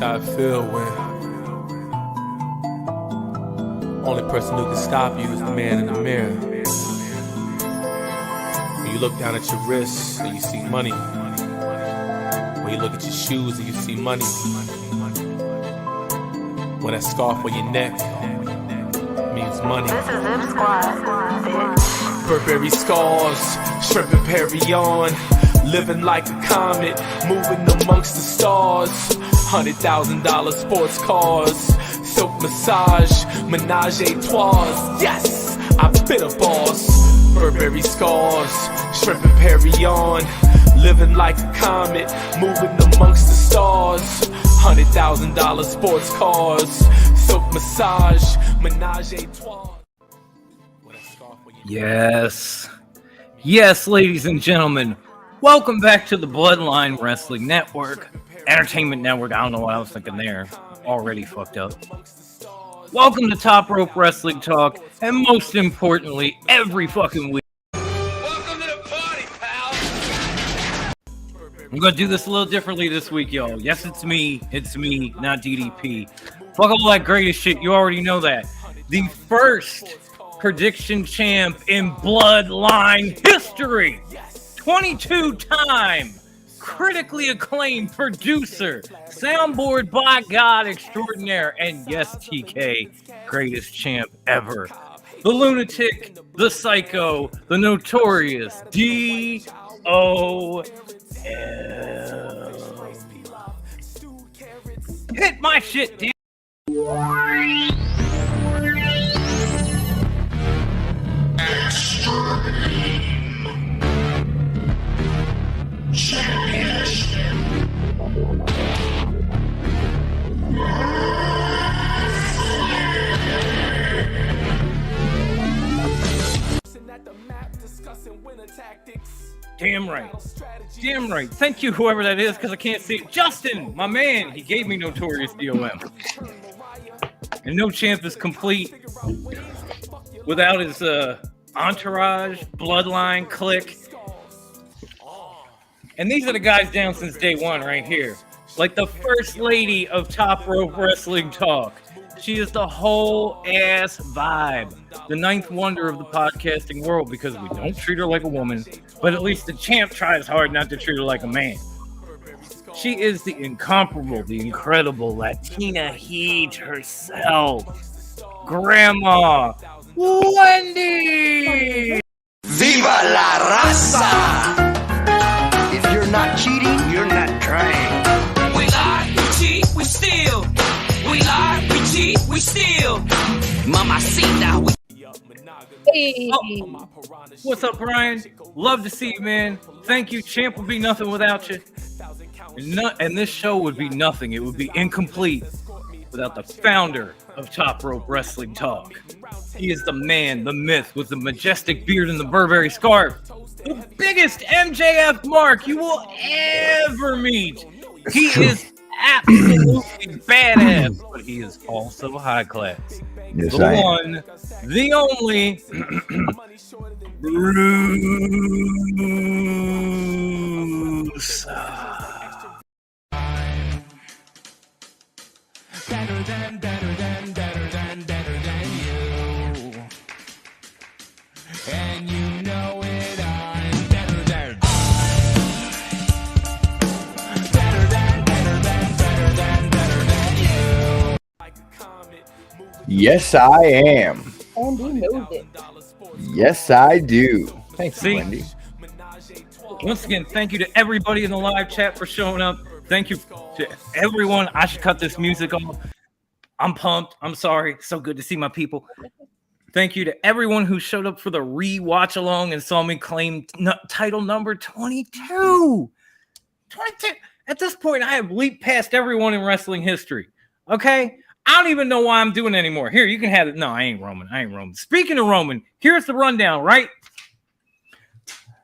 how I feel when only person who can stop you is the man in the mirror. When you look down at your wrists and you see money. When you look at your shoes and you see money. When that scarf on your neck means money. This is Zip Squad, bitch. Burberry scars, shrimp and Perry on. Living like a comet, moving amongst the stars. $100,000 sports cars, silk massage, menage a trois. Yes, I've been a boss. Burberry scars, shrimp and Perry on. Living like a comet, moving amongst the stars. $100,000 sports cars, silk massage, menage a trois. Yes, ladies and gentlemen. Welcome back to the Bloodline Wrestling Network, Entertainment Network. I don't know what I was thinking there. Already fucked up. Welcome to Top Rope Wrestling Talk, and most importantly, every fucking week. Welcome to the party, pal. I'm gonna do this a little differently this week, y'all. Yes, it's me, not DDP. Fuck all that greatest shit. You already know that. The first prediction champ in Bloodline history. 22-time critically acclaimed producer, soundboard by God extraordinaire, and yes, TK, greatest champ ever. The lunatic, the psycho, the notorious D.O.L. Hit my shit, dude. Damn right. Thank you, whoever that is, because I can't see it. Justin, my man, he gave me Notorious DOM. And no champ is complete without his entourage, bloodline, clique. And these are the guys down since day one right here. Like the first lady of Top Rope Wrestling Talk. She is the whole ass vibe. The ninth wonder of the podcasting world, because we don't treat her like a woman, but at least the champ tries hard not to treat her like a man. She is the incomparable, the incredible Latina Heat herself. Grandma Wendy! Viva la raza! If you're not cheating, you're not trying. We lie, we cheat, we steal. We lie, we cheat, we steal. Mamacita, we... Hey. Oh. What's up, Brian? Love to see you, man. Thank you. Champ would be nothing without you. And this show would be nothing. It would be incomplete without the founder of Top Rope Wrestling Talk. He is the man, the myth, with the majestic beard and the Burberry scarf. The biggest MJF mark you will ever meet. He is absolutely badass, but he is also high class. Yes, the one, the only, Bruce. Better than you. And you know it, I'm better than. Yes, I am. And he knows it. Yes, I do. Thanks, See? Wendy. Once again, thank you to everybody in the live chat for showing up. Thank you to everyone. I should cut this music off. I'm pumped. I'm sorry. So good to see my people. Thank you to everyone who showed up for the re-watch along and saw me claim title number 22. 22. At this point, I have leaped past everyone in wrestling history. Okay? I don't even know why I'm doing it anymore. Here, you can have it. No, I ain't Roman. Speaking of Roman, here's the rundown, right?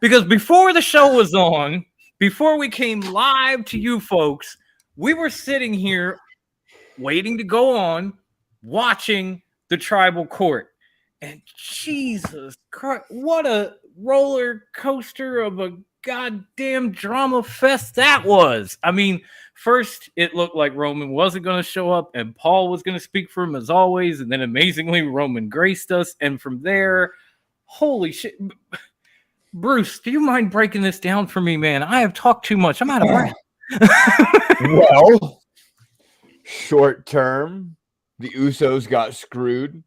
Because before the show was on, before we came live to you folks, we were sitting here waiting to go on, watching the tribal court. And Jesus Christ, what a roller coaster of a goddamn drama fest that was. I mean, first it looked like Roman wasn't going to show up and Paul was going to speak for him as always, and then amazingly Roman graced us, and from there, holy shit. Bruce, do you mind breaking this down for me, man? I have talked too much. I'm out of breath. Well, short term, the Usos got screwed.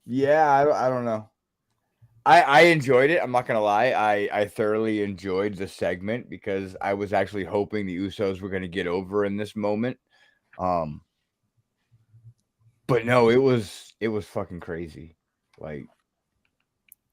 Yeah, I don't know. I enjoyed it. I'm not gonna lie. I thoroughly enjoyed the segment because I was actually hoping the Usos were gonna get over in this moment. But no, it was fucking crazy. Like,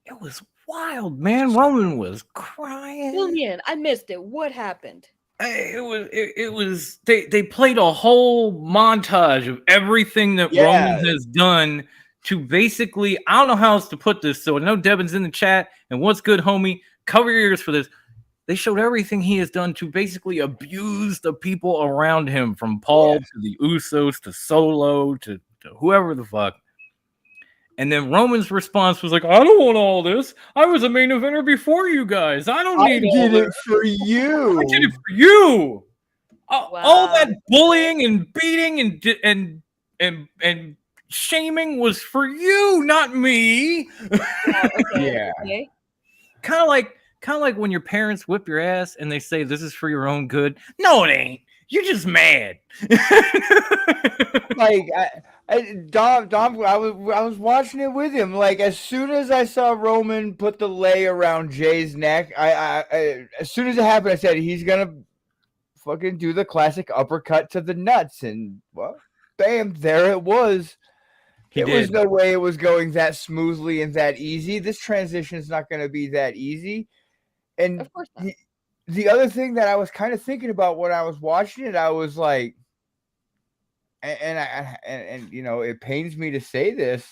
it was wild, man. Roman was crying. Julian, I missed it. What happened? It was they played a whole montage of everything that Roman has done to basically, I don't know how else to put this. So I know Devin's in the chat, and what's good, homie? Cover your ears for this. They showed everything he has done to basically abuse the people around him, from Paul to the Usos to Solo to whoever the fuck. And then Roman's response was like, I don't want all this. I was a main eventer before you guys. I don't need I did it for you. I did it for you. Wow. All that bullying and beating and shaming was for you, not me. Yeah. Okay. Kind of like when your parents whip your ass and they say this is for your own good. No, it ain't. You're just mad. Like, Dom, I was watching it with him. Like, as soon as I saw Roman put the lei around Jay's neck, I as soon as it happened, I said he's gonna fucking do the classic uppercut to the nuts, and well, bam, there it was. There was no way it was going that smoothly and that easy. This transition is not going to be that easy. And Of course not. the other thing that I was kind of thinking about when I was watching it, I was like, and you know, it pains me to say this,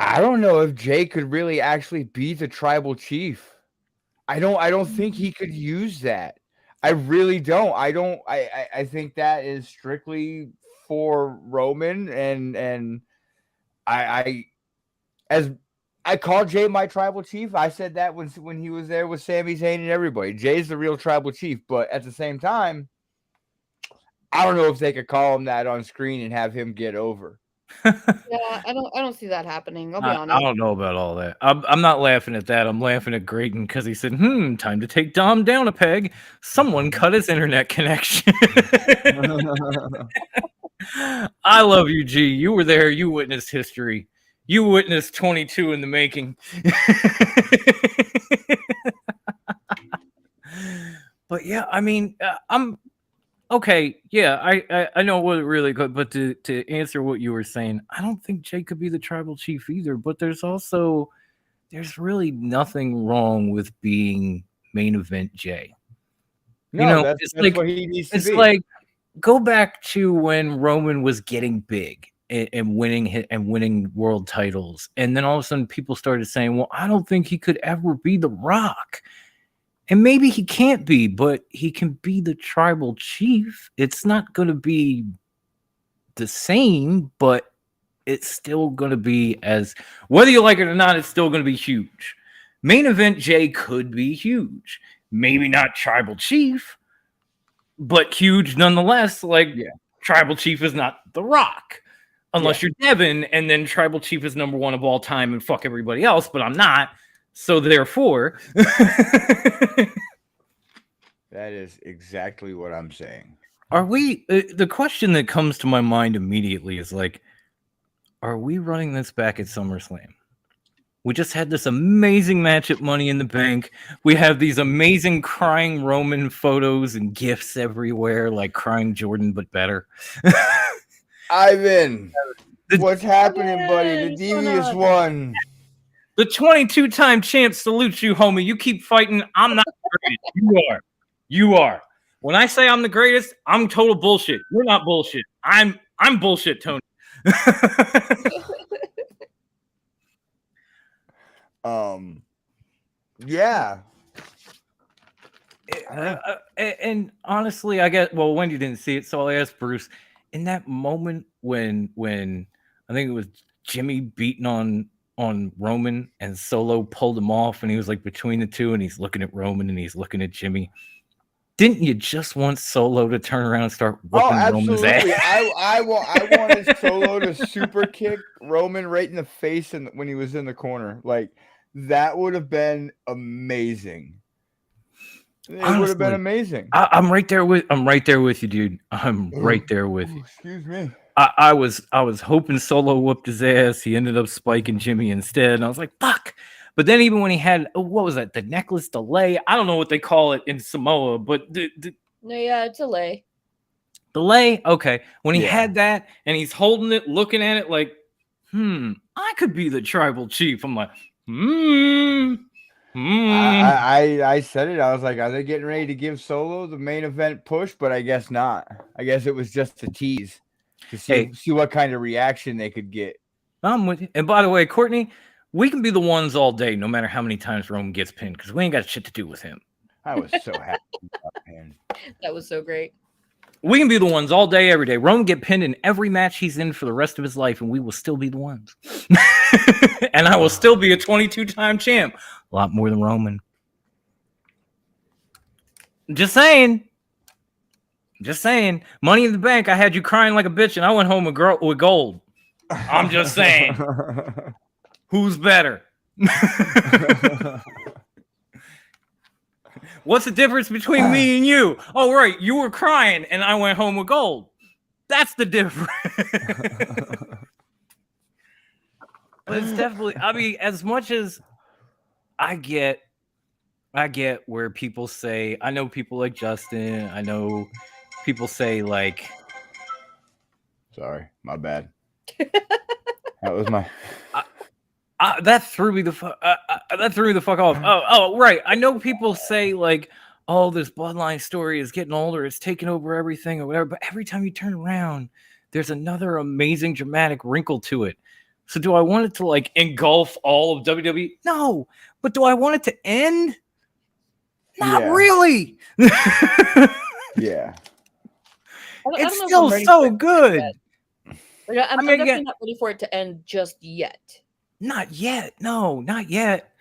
I don't know if Jay could really actually be the tribal chief. I don't think he could use that. I really don't. I think that is strictly for Roman, and I called Jay my tribal chief. I said that when he was there with Sami Zayn and everybody. Jay's the real tribal chief, but at the same time, I don't know if they could call him that on screen and have him get over. Yeah, I don't see that happening. I'll be honest. I don't know about all that. I'm not laughing at that. I'm laughing at Grayton because he said, time to take Dom down a peg. Someone cut his internet connection. I love you, G. You were there. You witnessed history. You witnessed 22 in the making. But yeah, I mean, I'm okay. Yeah, I know what it really could, but to answer what you were saying, I don't think Jay could be the tribal chief either. But there's really nothing wrong with being main event Jay. No, You know, that's it's like what he needs to it's be. like go back to when Roman was getting big and winning world titles, and then all of a sudden people started saying, "Well, I don't think he could ever be The Rock." And maybe he can't be, but he can be the tribal chief. It's not going to be the same, but it's still going to be, as whether you like it or not, it's still going to be huge. Main event Jay could be huge. Maybe not tribal chief, but huge nonetheless. Like, tribal chief is not The Rock. Unless you're Devin, and then tribal chief is number one of all time and fuck everybody else, but I'm not. So therefore, that is exactly what I'm saying. are we? The question that comes to my mind immediately is like, are we running this back at SummerSlam? We just had this amazing match at Money in the Bank. We have these amazing crying Roman photos and gifs everywhere, like crying Jordan, but better. Ivan, what's happening, buddy? The what's going devious on? one. The 22-time champ salutes you, homie. You keep fighting. I'm not the greatest. You are. When I say I'm the greatest, I'm total bullshit. You're not bullshit. I'm bullshit, Tony. Yeah. And honestly, I guess, well, Wendy didn't see it, so I'll ask Bruce. In that moment when I think it was Jimmy beating on on Roman and Solo pulled him off and he was like between the two and he's looking at Roman and he's looking at Jimmy. Didn't you just want Solo to turn around and start whooping Roman's ass? I wanted Solo to super kick Roman right in the face when he was in the corner. Like, that would have been amazing. It would have been amazing. I'm right there with you, dude. I'm right there with you. Excuse me. I was hoping Solo whooped his ass. He ended up spiking Jimmy instead, and I was like, fuck. But then even when he had, what was that? The necklace delay? I don't know what they call it in Samoa, but yeah, it's a lay. Delay? Okay. When he had that and he's holding it, looking at it like, I could be the tribal chief. I'm like, I said it. I was like, are they getting ready to give Solo the main event push? But I guess not. I guess it was just a tease to see what kind of reaction they could get. I'm with you. And by the way, Courtney, we can be the ones all day, no matter how many times Roman gets pinned, because we ain't got shit to do with him. I was so happy about him. That was so great. We can be the ones all day, every day. Roman get pinned in every match he's in for the rest of his life, and we will still be the ones. And I will still be a 22-time champ. A lot more than Roman. Just saying. Money in the Bank, I had you crying like a bitch, and I went home with gold. I'm just saying. Who's better? What's the difference between me and you? Oh, right. You were crying and I went home with gold. That's the difference. But it's definitely, I mean, as much as I get where people say, I know people like Justin. I know people say like, sorry, my bad. That was my. That threw me the fuck off. Oh, right. I know people say like, "Oh, this Bloodline story is getting older. It's taking over everything or whatever." But every time you turn around, there's another amazing dramatic wrinkle to it. So, do I want it to like engulf all of WWE? No. But do I want it to end? Not really. Yeah. It's still so good. I'm definitely not ready for it to end just yet. Not yet. No, not yet.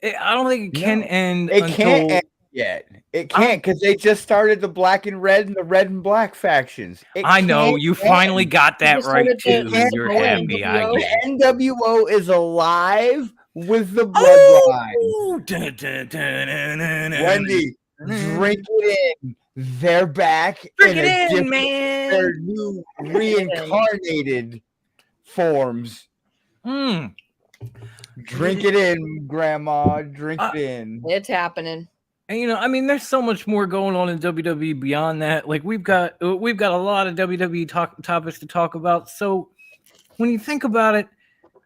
I don't think it can end. It can't end yet. It can't because they just started the black and red and the red and black factions. I know you finally got that right too. You're happy. I get it. NWO is alive with the Bloodline. Wendy, drink it in. They're back. Drink it in, man. Their new reincarnated forms. Drink it in, Grandma. Drink it in. It's happening. And you know, I mean, there's so much more going on in WWE beyond that. Like we've got a lot of WWE topics to talk about. So when you think about it,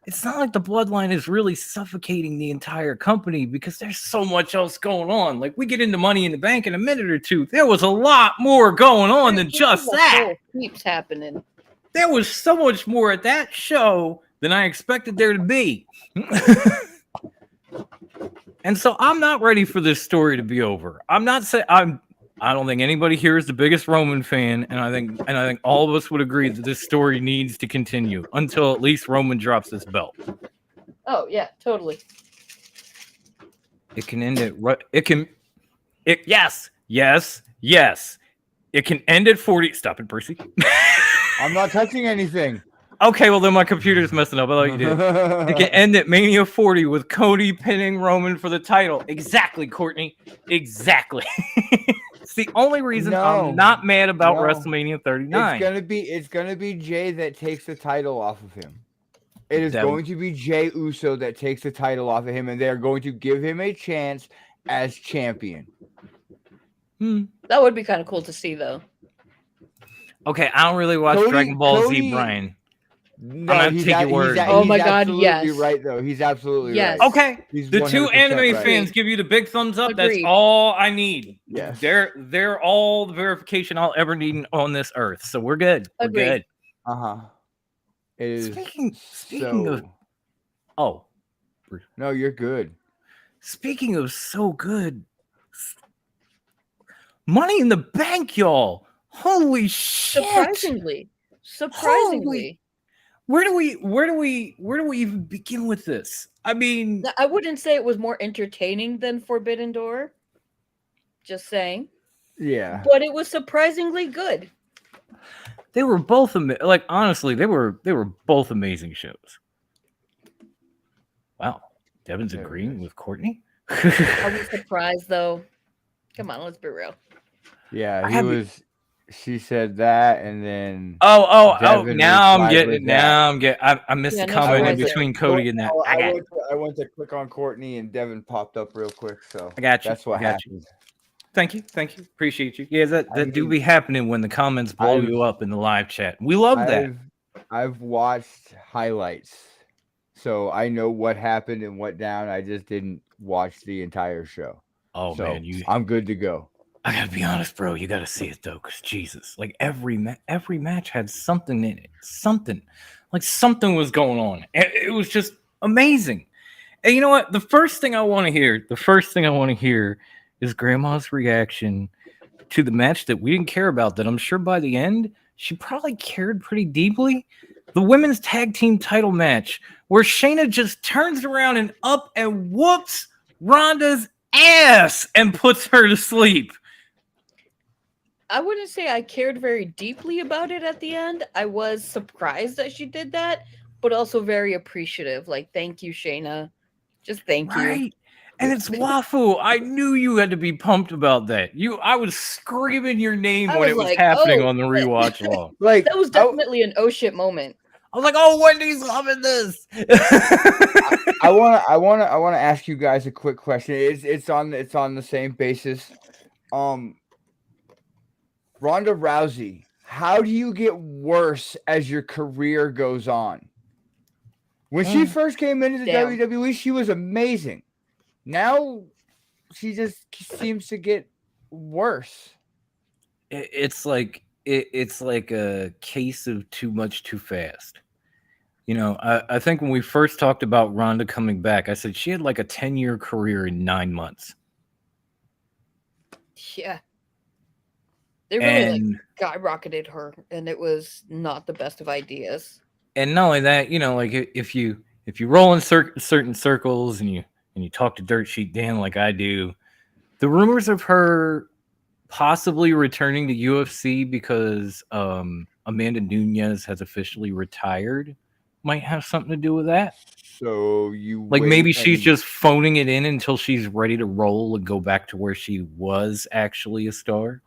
it's not like the Bloodline is really suffocating the entire company because there's so much else going on. Like we get into Money in the Bank in a minute or two. There was a lot more going on than just that. Keeps happening. There was so much more at that show than I expected there to be. And so I'm not ready for this story to be over. I'm not saying I don't think anybody here is the biggest Roman fan, and I think all of us would agree that this story needs to continue until at least Roman drops his belt. Oh yeah, totally. It can end it. Yes. It can end at 40. Stop it, Percy. I'm not touching anything. Okay, well then my computer's messing up. I thought you did. It can end at Mania 40 with Cody pinning Roman for the title. Exactly, Courtney. Exactly. It's the only reason I'm not mad about WrestleMania 39. It's gonna be Jay that takes the title off of him. It is going to be Jay Uso that takes the title off of him, and they are going to give him a chance as champion. That would be kind of cool to see, though. Okay, I don't really watch Dragon Ball Z, Brian. No, I'm gonna take your word. Oh my God, yes. He's right, though. He's absolutely right. Okay, He's the two anime fans give you the big thumbs up. That's all I need. Yes. They're all the verification I'll ever need on this earth. So we're good. We're good. Speaking of, no, you're good. Speaking of so good, Money in the Bank, y'all. Holy shit! Surprisingly. where do we even begin with this? I mean, I wouldn't say it was more entertaining than Forbidden Door. Just saying. Yeah. But it was surprisingly good. they were both like honestly, they were both amazing shows. Wow, Devin's There it agreeing is. with Courtney. I was surprised though. Come on, let's be real. Yeah, I he have- was. She said that, and then Oh! Devin Now I'm replied getting with it. Now I'm getting. I missed Yeah, the no comment in surprise there. between Cody and that. I got it. I went to click on Courtney, and Devin popped up real quick. So I got you. That's what I got you. happened. Thank you. Appreciate you. Yeah, that I do mean, be happening when the comments blow I've- you up in the live chat. We love that. I've watched highlights, so I know what happened and what down. I just didn't watch the entire show. Oh So man, I'm good to go. I gotta be honest, bro. You gotta see it though, because Jesus, like every match had something in it, something was going on. It was just amazing. And you know what? The first thing I want to hear is Grandma's reaction to the match that we didn't care about. That I'm sure by the end she probably cared pretty deeply. The women's tag team title match, where Shayna just turns around and up and whoops Ronda's ass and puts her to sleep. I wouldn't say I cared very deeply about it at the end. I was surprised that she did that, but also very appreciative. Like, thank you, Shayna. Just thank you. Right. And it's Wafu. I knew you had to be pumped about that. I was screaming your name I when was it was like, happening oh, on the rewatch log. Like That was definitely an oh shit moment. I was like, "Oh, Wendy's loving this." I want to ask you guys a quick question. It's on the same basis. Ronda Rousey, how do you get worse as your career goes on? When she first came into the Damn. WWE, she was amazing. Now she just seems to get worse. It's like a case of too much too fast. You know, I think when we first talked about Ronda coming back, I said she had like a 10-year career in 9 months. Yeah. They really And skyrocketed her, and it was not the best of ideas. and not only that, you know, like if you roll in certain circles and you talk to Dirt Sheet Dan like I do, the rumors of her possibly returning to UFC because Amanda Nunes has officially retired might have something to do with that. So you Like wait maybe she's and- just phoning it in until she's ready to roll and go back to where she was actually a star.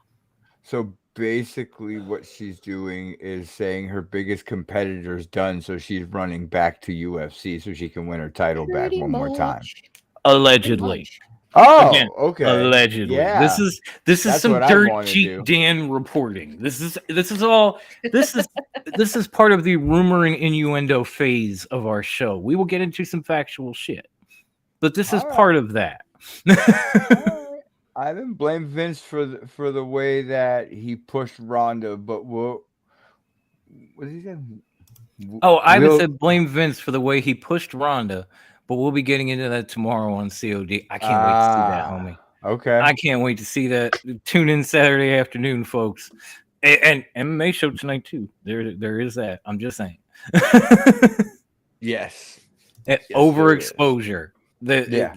So basically what she's doing is saying her biggest competitor's done, so she's running back to UFC so she can win her title back Pretty one more time. much. Allegedly. Oh, Again, okay. Allegedly. Yeah. This is That's some what I Dirt wanna Sheet do. Dan reporting. This is part of the rumor and innuendo phase of our show. We will get into some factual shit. But this is All right. part of that. I didn't blame Vince for the way that he pushed Ronda, but what did he say? Oh, I Will- said blame Vince for the way he pushed Ronda, but we'll be getting into that tomorrow on COD. I can't wait to see that, homie. Okay. I can't wait to see that. Tune in Saturday afternoon, folks. And MMA show tonight too. There is that. I'm just saying. Yes. Overexposure. Yeah.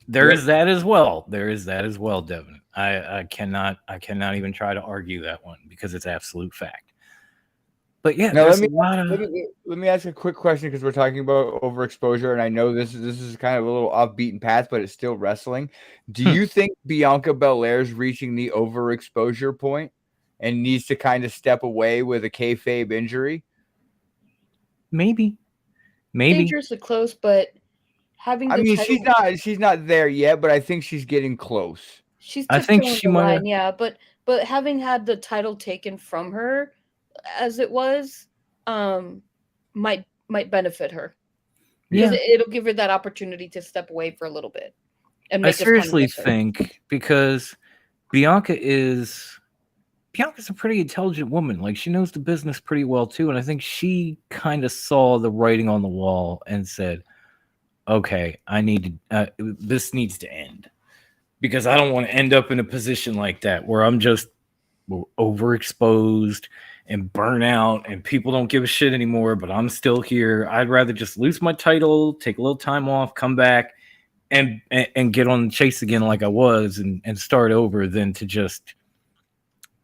There is that as well. There is that as well, Devin. I cannot even try to argue that one because it's absolute fact. But yeah, Now there's let a lot of me ask a quick question because we're talking about overexposure, and I know this is kind of a little off beaten path, but it's still wrestling. Do you think Bianca Belair's reaching the overexposure point and needs to kind of step away with a kayfabe injury? maybe. Dangerously close, but having the I mean, title, she's not there yet, but I think she's getting close. she's I think tiptoeing she the might line, have- yeah. But having had the title taken from her, as it was, might benefit her. Yeah. Because it'll give her that opportunity to step away for a little bit. And I make us wanna seriously miss her. think because Bianca's a pretty intelligent woman. Like she knows the business pretty well too, and I think she kind of saw the writing on the wall and said, "Okay, this needs to end because I don't want to end up in a position like that where I'm just overexposed and burn out and people don't give a shit anymore, but I'm still here. I'd rather just lose my title, take a little time off, come back and get on the chase again like I was and start over than to just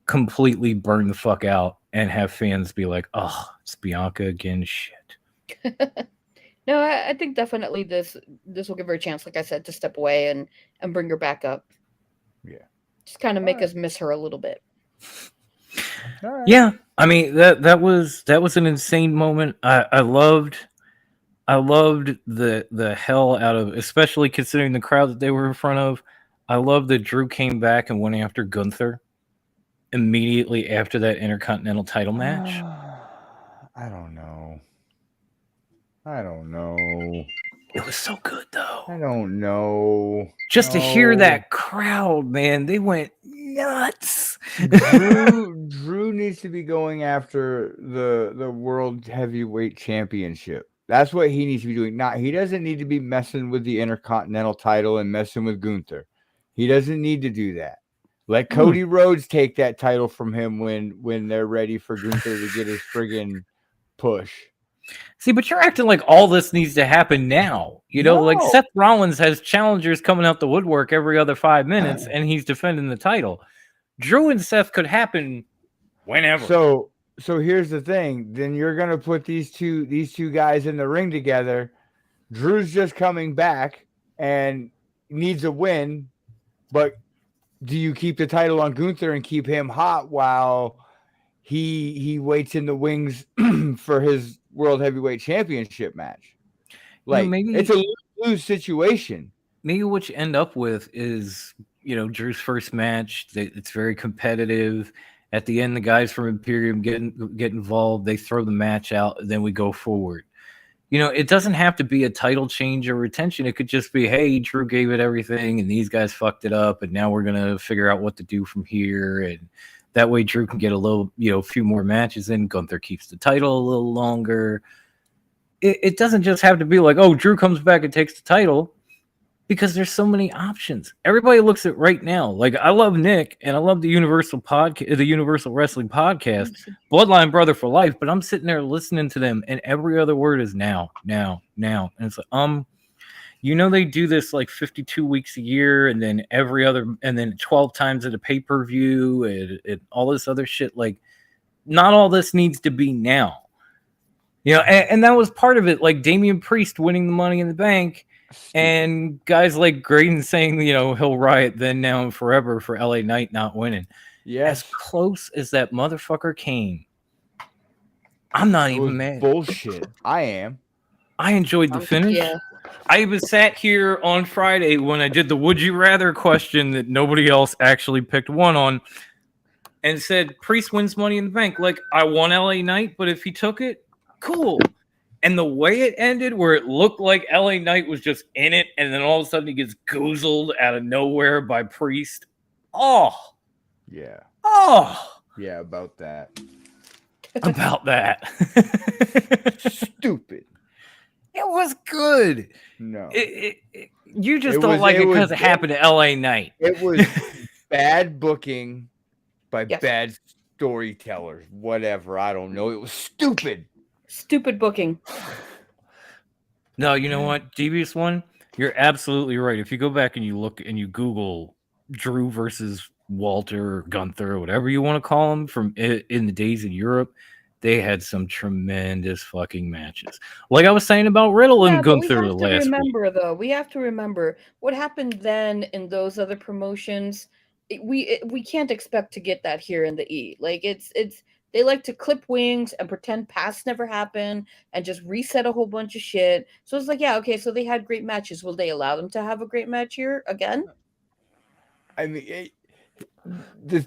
completely burn the fuck out and have fans be like, oh, it's Bianca again. Shit. No, I think definitely this will give her a chance, like I said, to step away and bring her back up. Yeah. Just kind of make us miss her a little bit. Right. Yeah, I mean that was an insane moment. I loved the hell out of, especially considering the crowd that they were in front of. I love that Drew came back and went after Gunther immediately after that Intercontinental title match. I don't know. It was so good though. I don't know. Just to hear that crowd, man, they went nuts. Drew needs to be going after the World Heavyweight Championship. That's what he needs to be doing. He doesn't need to be messing with the Intercontinental title and messing with Gunther. He doesn't need to do that. Let Cody Rhodes take that title from him when they're ready for Gunther to get his friggin' push. See, but you're acting like all this needs to happen now. You know, like Seth Rollins has challengers coming out the woodwork every other 5 minutes, and he's defending the title. Drew and Seth could happen whenever. So here's the thing. Then you're gonna put these two guys in the ring together. Drew's just coming back and needs a win, but do you keep the title on Gunther and keep him hot while he waits in the wings for his World Heavyweight Championship match? Like, maybe it's a lose-lose situation. Maybe what you end up with is, Drew's first match. It's very competitive. At the end, the guys from Imperium get involved. They throw the match out, and then we go forward. It doesn't have to be a title change or retention. It could just be, hey, Drew gave it everything, and these guys fucked it up, and now we're gonna figure out what to do from here. And that way, Drew can get a little, a few more matches in. Gunther keeps the title a little longer. It doesn't just have to be like, oh, Drew comes back and takes the title, because there's so many options. Everybody looks at right now. Like, I love Nick and I love the Universal Wrestling Podcast, Bloodline Brother for Life, but I'm sitting there listening to them and every other word is now. And it's like, they do this like 52 weeks a year and then and then 12 times at a pay-per-view and all this other shit. Like, not all this needs to be now. And that was part of it. Like Damian Priest winning the Money in the Bank. And guys like Graydon saying, he'll riot then, now, and forever for LA Knight not winning. Yes. As close as that motherfucker came, I'm not even mad. Bullshit. I am. I enjoyed the finish. Yeah. I even sat here on Friday when I did the would you rather question that nobody else actually picked one on and said, Priest wins Money in the Bank. Like, I want LA Knight, but if he took it, cool. And the way it ended, where it looked like LA Knight was just in it, and then all of a sudden he gets goozled out of nowhere by Priest. Oh. Yeah. Oh. Yeah, about that. About that. Stupid. It was good. No. You just don't like it because it happened to LA Knight. It was bad booking by bad storytellers. Whatever. I don't know. It was stupid. Stupid booking. No, you know what? Devious One, you're absolutely right. If you go back and you look and you Google Drew versus Walter or Gunther or whatever you want to call them from in the days in Europe, they had some tremendous fucking matches. Like I was saying about Riddle and Gunther last week. We have to remember what happened then in those other promotions. We can't expect to get that here in the E. Like it's. They like to clip wings and pretend past never happened and just reset a whole bunch of shit. So it's like, yeah, okay, so they had great matches. Will they allow them to have a great match here again? I mean, the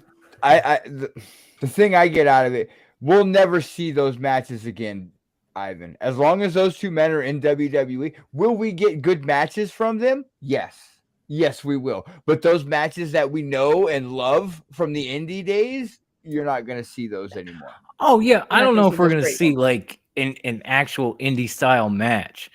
thing I get out of it, we'll never see those matches again, Ivan. As long as those two men are in WWE, will we get good matches from them? Yes. Yes, we will. But those matches that we know and love from the indie days, you're not going to see those anymore. Oh, yeah. I don't know if we're going to see like an actual indie style match,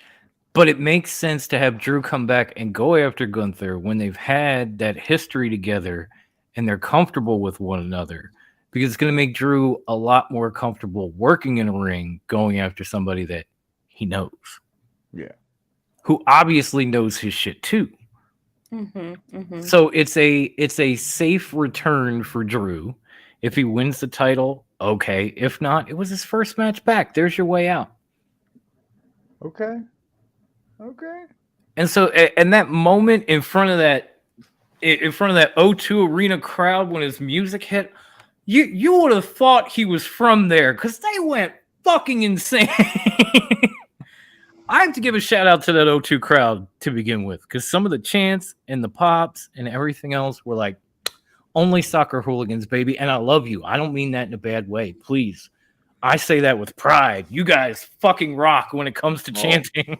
but it makes sense to have Drew come back and go after Gunther when they've had that history together and they're comfortable with one another. because it's going to make Drew a lot more comfortable working in a ring, going after somebody that he knows. Yeah. Who obviously knows his shit too. So it's a safe return for Drew. If he wins the title, okay. If not, it was his first match back. There's your way out. Okay. And so, and that moment in front of that O2 Arena crowd when his music hit, you would have thought he was from there because they went fucking insane. I have to give a shout out to that O2 crowd to begin with, because some of the chants and the pops and everything else were like, only soccer hooligans, baby. And I love you. I don't mean that in a bad way. Please. I say that with pride. You guys fucking rock when it comes to chanting.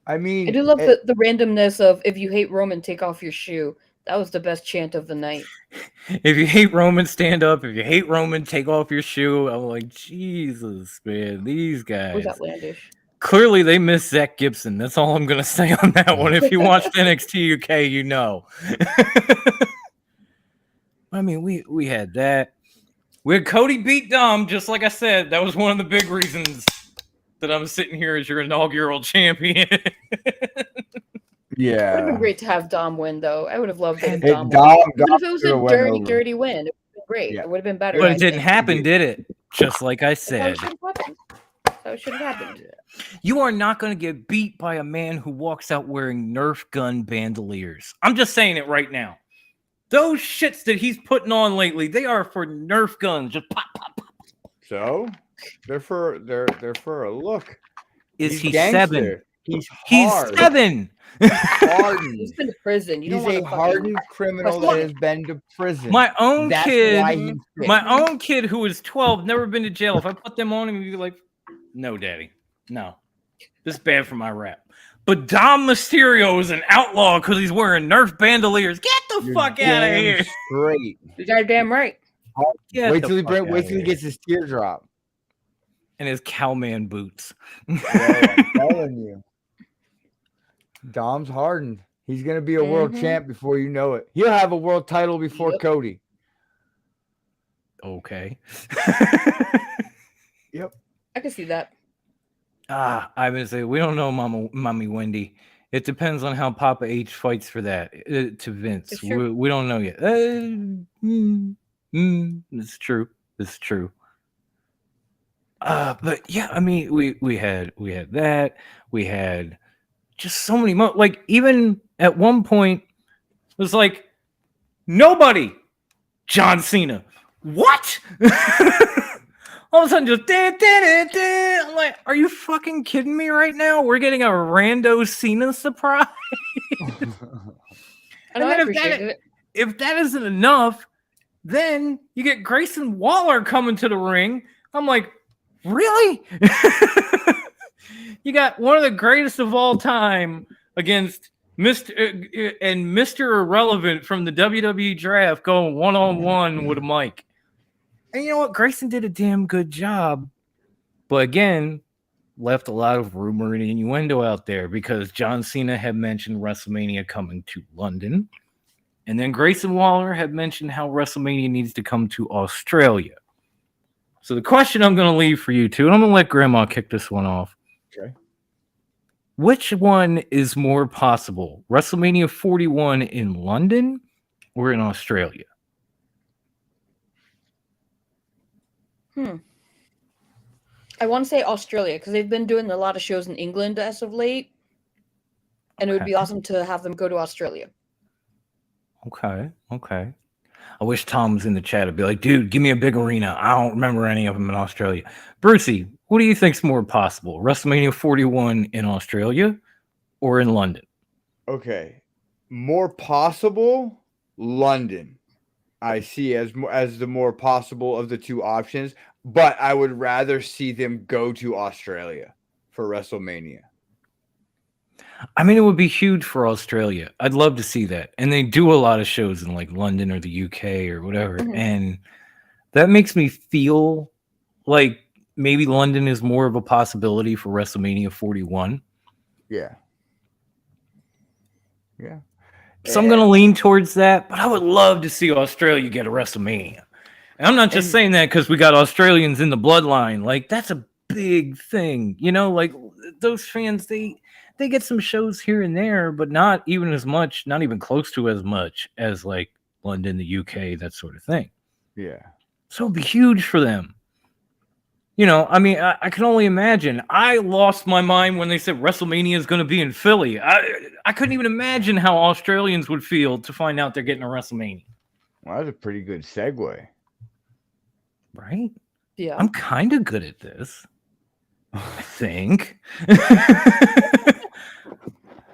I mean, I do love the randomness of if you hate Roman, take off your shoe. That was the best chant of the night. If you hate Roman, stand up. If you hate Roman, take off your shoe. I'm like, Jesus, man. These guys. Was outlandish. Clearly, they miss Zach Gibson. That's all I'm going to say on that one. If you watched NXT UK, you know. I mean, we had that. We had Cody beat Dom, just like I said. That was one of the big reasons that I'm sitting here as your inaugural champion. yeah. It would have been great to have Dom win, though. I would have loved it if Dom Dom won. But if it was a should've went dirty, over. dirty win, it would have been great. Yeah. It would have been better. But I it didn't think. happen, did it? Just like I That's how said. it should have happened. That's how it should have happened. You are not going to get beat by a man who walks out wearing Nerf gun bandoliers. I'm just saying it right now. Those shits that he's putting on lately, they are for Nerf guns. Just pop, pop, pop. So they're for a look. Is he gangster. 7? He's He's hard. 7. Hardened. He's been to prison. You He's don't want a to hardened criminal that has been to prison. My own That's kid, why he's fit. my own kid who is 12, never been to jail. If I put them on him, he'd be like, "No, daddy, no, this is bad for my rap." But Dom Mysterio is an outlaw because he's wearing Nerf bandoliers. Get the You're fuck out of damn here! Straight. You're goddamn right. Get Wait the till fuck wait outta till he here. gets his teardrop. And his cowman boots. Yeah, I'm telling you. Dom's hardened. He's gonna be a world champ before you know it. He'll have a world title before Yep. Cody. Okay. Yep. I can see that. I would say we don't know, Mommy Wendy. It depends on how Papa H fights for that to Vince. It's true. We don't know yet. It's true. It's true. But yeah, I mean, we had that. We had just so many like even at one point it was like nobody. John Cena. What? All of a sudden, just I'm like, are you fucking kidding me right now? We're getting a rando Cena surprise. I And know, I then appreciate it. if that isn't enough, then you get Grayson Waller coming to the ring. I'm like, really? You got one of the greatest of all time against Mr. Irrelevant from the WWE draft going one-on-one with a mic. And you know what? Grayson did a damn good job. But again, left a lot of rumor and innuendo out there because John Cena had mentioned WrestleMania coming to London. And then Grayson Waller had mentioned how WrestleMania needs to come to Australia. So the question I'm going to leave for you two, and I'm going to let Grandma kick this one off. Okay. Which one is more possible? WrestleMania 41 in London or in Australia? I want to say Australia because they've been doing a lot of shows in England as of late. And it would be awesome to have them go to Australia. Okay. I wish Tom was in the chat. I'd be like, dude, give me a big arena. I don't remember any of them in Australia. Brucey, what do you think's more possible? WrestleMania 41 in Australia or in London? Okay. More possible, London. I see as the more possible of the two options, but I would rather see them go to Australia for WrestleMania. I mean, it would be huge for Australia. I'd love to see that. And they do a lot of shows in like London or the UK or whatever. And that makes me feel like maybe London is more of a possibility for WrestleMania 41. Yeah. So I'm going to lean towards that, but I would love to see Australia get a WrestleMania. And I'm not just saying that because we got Australians in the bloodline. Like, that's a big thing, you know. Like, those fans, they get some shows here and there, but not even as much, not even close to as much as like London, the UK, that sort of thing. Yeah. So it'd be huge for them. You know, I mean, I can only imagine. I lost my mind when they said WrestleMania is going to be in Philly. I couldn't even imagine how Australians would feel to find out they're getting a WrestleMania. Well, that's a pretty good segue. Right? Yeah. I'm kind of good at this. I think.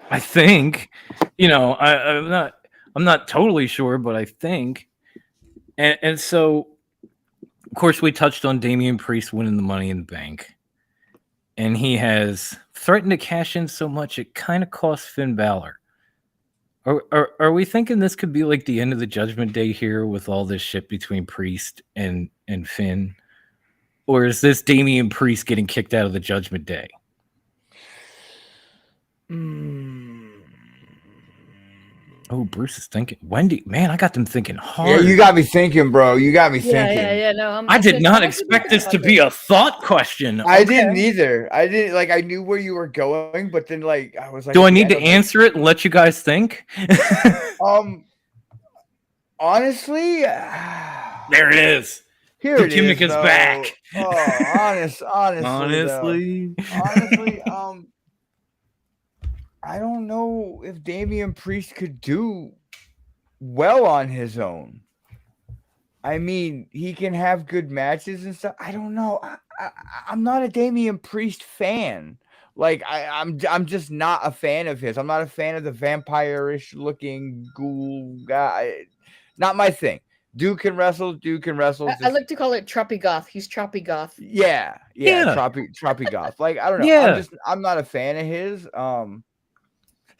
I think. You know, I'm not totally sure, but I think. And so, of course, we touched on Damian Priest winning the Money in the Bank. And he has threatened to cash in so much it kind of cost Finn Balor. Are we thinking this could be like the end of the Judgment Day here with all this shit between Priest and Finn? Or is this Damian Priest getting kicked out of the Judgment Day? Oh, Bruce is thinking. Wendy, man, I got them thinking hard. Yeah, you got me thinking, bro. You got me thinking. Yeah. No, I did not expect this to be a thought question. I didn't either. I didn't like. I knew where you were going, but then like I was like, do I need to answer it and let you guys think? Honestly, there it is. Here the it gimmick is though. back. Honestly, I don't know if Damian Priest could do well on his own. I mean, he can have good matches and stuff. I don't know. I'm not a Damian Priest fan. Like I'm just not a fan of his. I'm not a fan of the vampire-ish looking ghoul guy. Not my thing. Dude can wrestle. I like to call it Troppy Goth. He's Troppy Goth. Yeah. Troppy Goth. Like I don't know. Yeah. I'm not a fan of his.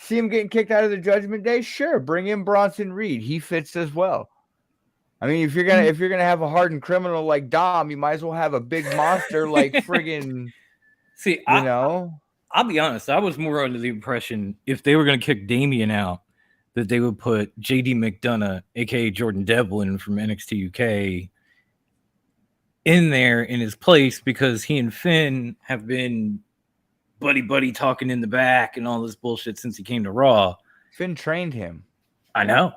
See him getting kicked out of the Judgment Day? Sure, bring in Bronson Reed. He fits as well. I mean, if you're gonna have a hardened criminal like Dom, you might as well have a big monster like friggin'. See, I'll be honest. I was more under the impression if they were gonna kick Damian out, that they would put JD McDonough, aka Jordan Devlin from NXT UK, in there in his place because he and Finn have been buddy talking in the back and all this bullshit since he came to Raw. Finn trained him. I know.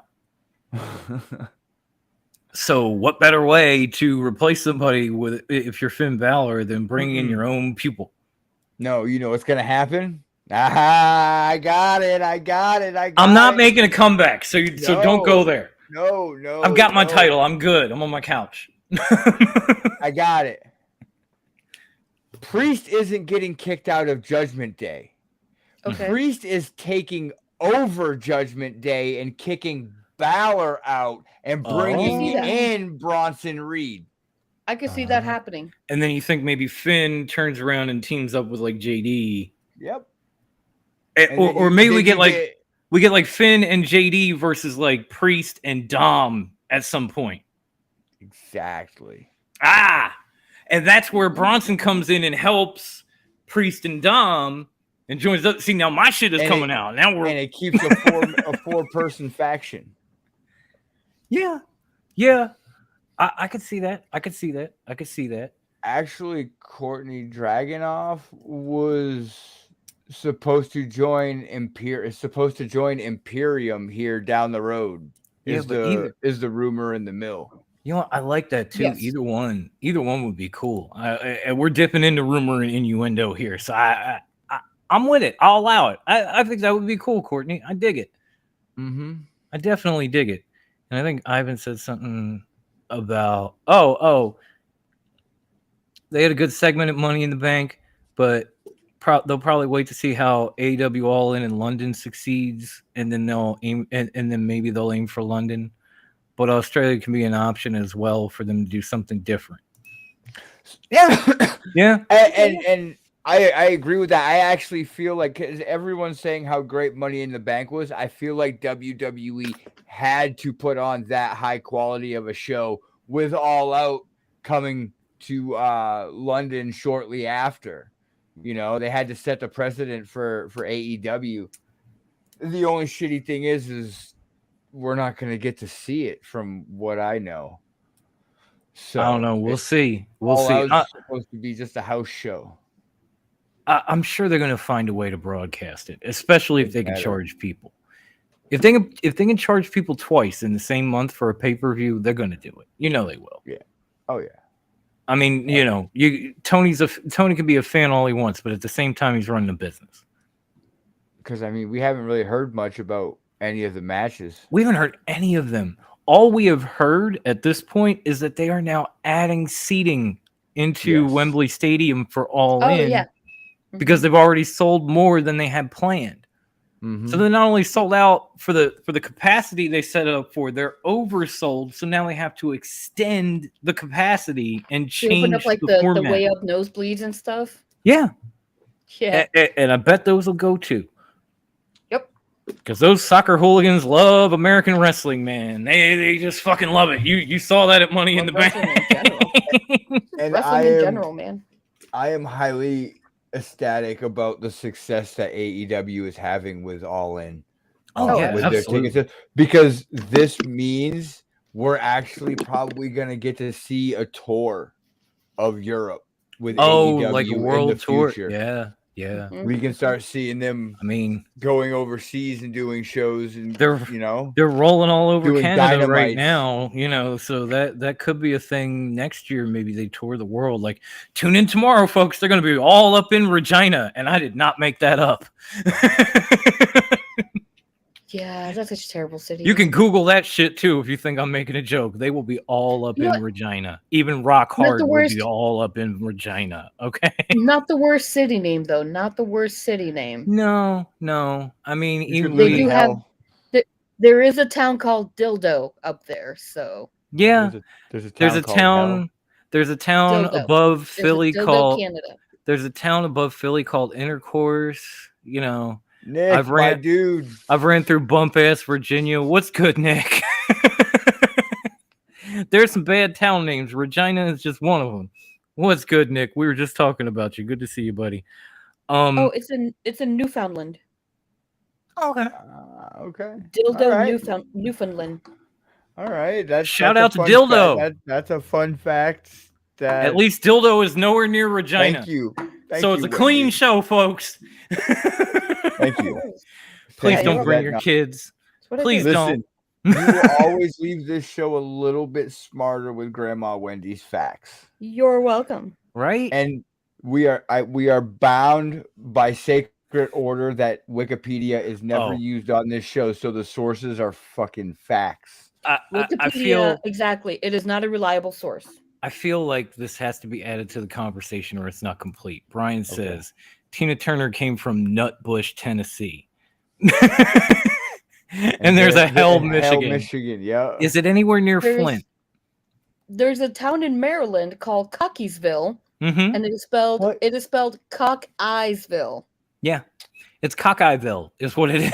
So what better way to replace somebody with if you're Finn Balor than bring in your own pupil? No, you know what's gonna happen? I got it. I'm not making a comeback, so don't go there. No. I've got my title. I'm good. I'm on my couch. I got it. Priest isn't getting kicked out of Judgment Day. Okay. Priest is taking over Judgment Day and kicking Balor out and bringing in Bronson Reed. I could see that happening. And then you think maybe Finn turns around and teams up with like JD. Yep. Or maybe we get like Finn and JD versus like Priest and Dom at some point. Exactly. And that's where Bronson comes in and helps Priest and Dom and joins up. See, now my shit is coming out. Now and it keeps a four-person faction. Yeah. I could see that. I could see that. Actually, Courtney Dragunov was supposed to join Imperium here down the road. Is the rumor in the mill. You know what? I like that too. Yes. Either one would be cool. We're dipping into rumor and innuendo here, so I'm with it. I'll allow it. I think that would be cool, Courtney. I dig it. Mm-hmm. I definitely dig it. And I think Ivan said something about they had a good segment at Money in the Bank, but they'll probably wait to see how AEW All In London succeeds, and then they'll aim and then maybe they'll aim for London. But Australia can be an option as well for them to do something different. Yeah. Yeah. And I agree with that. I actually feel like, because everyone's saying how great Money in the Bank was, I feel like WWE had to put on that high quality of a show with All Out coming to London shortly after. You know, they had to set the precedent for AEW. The only shitty thing is we're not going to get to see it from what I know. So I don't know. We'll see. We'll All see. Out's supposed to be just a house show. I'm sure they're going to find a way to broadcast it, especially if they can Better. charge people. If they can charge people twice in the same month for a pay-per-view, they're going to do it. You know they will. Yeah. Oh yeah. I mean, you know, Tony can be a fan all he wants, but at the same time, he's running a business. Because I mean, we haven't really heard much about any of the matches. We haven't heard any of them. All we have heard at this point is that they are now adding seating into Wembley Stadium for All In. Yeah. Because they've already sold more than they had planned. Mm-hmm. So they're not only sold out for the capacity they set it up for, they're oversold. So now they have to extend the capacity and They change open up like the the format. way up nosebleeds and stuff. Yeah. Yeah. And I bet those will go too. Yep. Because those soccer hooligans love American wrestling, man. They just fucking love it. You saw that at Money in the Bank. And Wrestling in general, man. I am highly ecstatic about the success that AEW is having with All In. Oh, yeah, with their absolutely. tickets, because this means we're actually probably going to get to see a tour of Europe with AEW like a in world the tour. future. Yeah. We can start seeing them. I mean, going overseas and doing shows, and they're rolling all over doing Canada right Dynamite. now, you know, so that could be a thing next year. Maybe they tour the world. Like, tune in tomorrow, folks. They're going to be all up in Regina, and I did not make that up. Yeah, that's such a terrible city. You can Google that shit too if you think I'm making a joke. They will be all up in Regina. Even Rock Hard will be all up in Regina. Okay. Not the worst city name though. Not the worst city name. No. I mean, even they do have. There is a town called Dildo up there, so yeah. There's a town. There's a town Dildo. above Philly Dildo, called Canada. There's a town above Philly called Intercourse. You know, Nick, my dude. I've ran through bump ass Virginia. What's good, Nick? There's some bad town names. Regina is just one of them. What's good, Nick? We were just talking about you. Good to see you, buddy. It's in Newfoundland. Okay. Okay. Dildo, Newfoundland. All right. Shout that's out a to fun Dildo. fact. That's a fun fact. That At least Dildo is nowhere near Regina. Thank you. So it's a clean show, folks. Thank you. Please don't bring your kids. Please don't. You will always leave this show a little bit smarter with Grandma Wendy's facts. You're welcome. Right? And we are bound by sacred order that Wikipedia is never used on this show, so the sources are fucking facts. I feel exactly. It is not a reliable source. I feel like this has to be added to the conversation or it's not complete. Brian says Tina Turner came from Nutbush, Tennessee. and there's a Hell, Michigan. Michigan, yeah. Is it anywhere near Flint? There's a town in Maryland called Cockeysville, and it is spelled Cock-Eyesville. Yeah, it's Cockeyeville is what it is.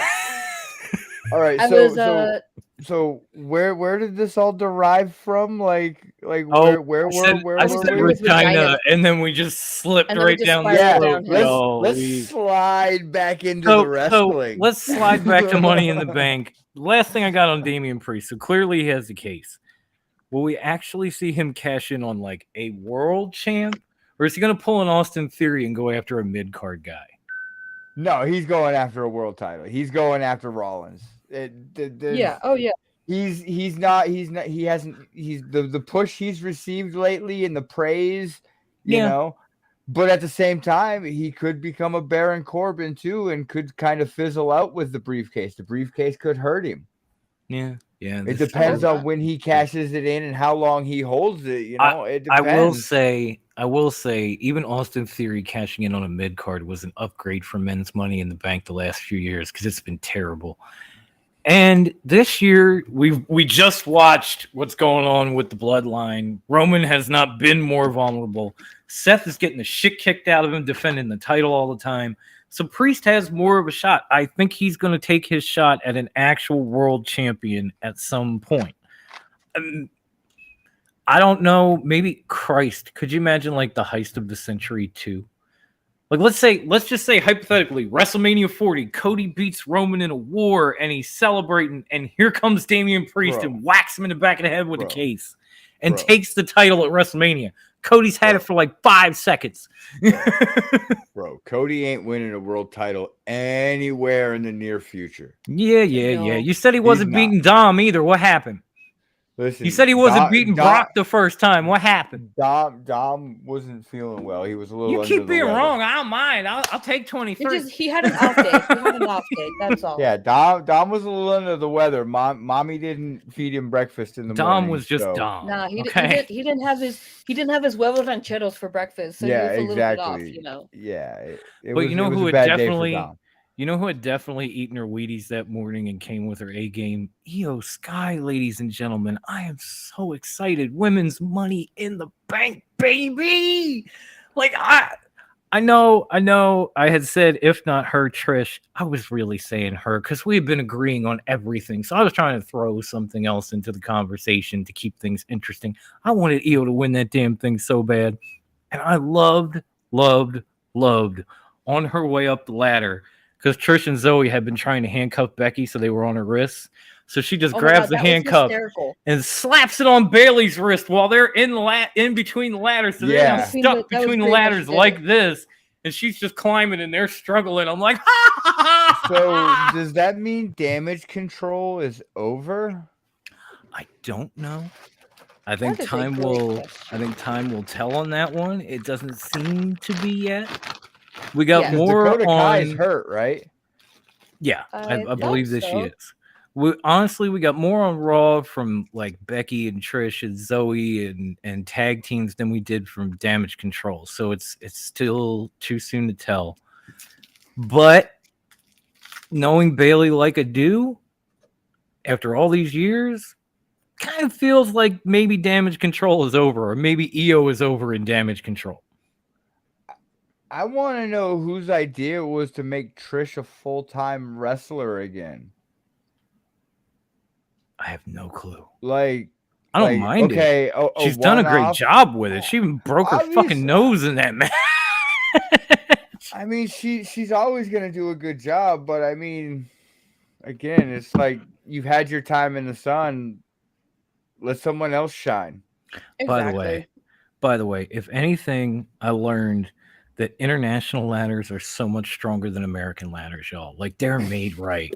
All right, so where did this all derive from? Like where I said Regina, and then we just slipped right down the road. Let's slide back into the wrestling. So let's slide back to Money in the Bank. Last thing I got on Damian Priest. So clearly he has the case. Will we actually see him cash in on like a world champ, or is he going to pull an Austin Theory and go after a mid card guy? No, he's going after a world title. He's going after Rollins. Yeah. Oh yeah. He hasn't the push he's received lately and the praise, you know. But at the same time, he could become a Baron Corbin too, and could kind of fizzle out with the briefcase. The briefcase could hurt him. Yeah. It depends on when he cashes it in and how long he holds it. You know, it depends. I will say, even Austin Theory cashing in on a mid card was an upgrade for men's Money in the Bank the last few years because it's been terrible. And this year, we just watched what's going on with the Bloodline. Roman has not been more vulnerable. Seth is getting the shit kicked out of him, defending the title all the time. So Priest has more of a shot. I think he's going to take his shot at an actual world champion at some point. I don't know. Maybe Christ. Could you imagine like the heist of the century 2? Like, let's just say hypothetically, WrestleMania 40, Cody beats Roman in a war and he's celebrating, and here comes Damian Priest and whacks him in the back of the head with a case. and Bro. takes the title at WrestleMania. Cody's had it for like 5 seconds. Bro, Cody ain't winning a world title anywhere in the near future. Yeah. No. You said he wasn't not. beating Dom either. What happened? Listen, You said he wasn't beating Brock the first time. What happened? Dom wasn't feeling well. He was a little. You under keep the being weather. wrong. I don't mind. I'll take 23. He had an off day. He had an off day. That's all. Yeah, Dom was a little under the weather. Mommy didn't feed him breakfast in the morning. Dom was just so. Dom. Nah, he okay? didn't have his huevos rancheros for breakfast. So Yeah, he was a exactly. little bit off, you know. Yeah, it But was, you know it was who a had bad day for definitely, Dom. you know who had definitely eaten her Wheaties that morning and came with her A game? Io Sky, ladies and gentlemen. I am so excited. Women's Money in the Bank, baby. Like I know. I had said if not her, Trish. I was really saying her because we had been agreeing on everything. So I was trying to throw something else into the conversation to keep things interesting. I wanted Io to win that damn thing so bad, and I loved on her way up the ladder. Because Trish and Zoe had been trying to handcuff Becky, so they were on her wrists. So she just grabs the handcuff and slaps it on Bailey's wrist while they're in between the ladders. So they're now stuck between the ladders like this. And she's just climbing and they're struggling. I'm like, ha, ha, ha, So does that mean Damage Control is over? I don't know. I think time will tell on that one. It doesn't seem to be yet. We got more Dakota Kai is on hurt, right? Yeah, I believe that so. she is. We got more on Raw from like Becky and Trish and Zoe and tag teams than we did from Damage Control. So it's still too soon to tell. But knowing Bailey like I do, after all these years, kind of feels like maybe Damage Control is over, or maybe Io is over in Damage Control. I want to know whose idea it was to make Trish a full-time wrestler again. I have no clue. Like, I don't mind it. She's done a great job with it. She even broke her fucking nose in that match. I mean, she's always gonna do a good job, but I mean, again, it's like you've had your time in the sun. Let someone else shine. Exactly. By the way, if anything, I learned that international ladders are so much stronger than American ladders, y'all. Like, they're made right.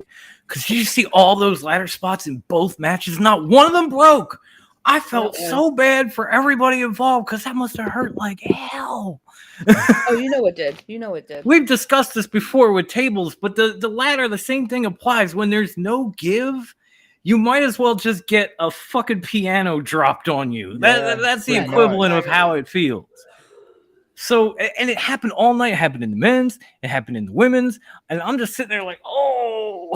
Because you see all those ladder spots in both matches, not one of them broke. I felt so bad for everybody involved because that must have hurt like hell. Oh, you know it did. We've discussed this before with tables, but the ladder, the same thing applies. When there's no give, you might as well just get a fucking piano dropped on you. That's the equivalent of how it feels. So, and it happened all night. It happened in the men's, it happened in the women's, and I'm just sitting there like, oh.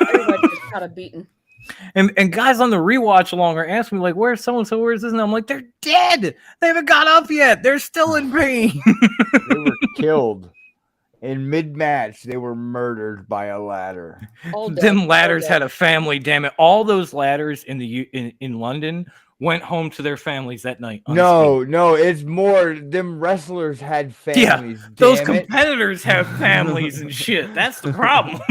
Everybody just kind of beaten. And guys on the rewatch along are asking me like, where's so-and-so, where's this? And I'm like, they're dead. They haven't got up yet. They're still in pain. They were killed. In mid-match, they were murdered by a ladder. Them ladders had a family, damn it. All those ladders in London went home to their families that night. No, it's more. Them wrestlers had families. Yeah, those competitors have families and shit. That's the problem.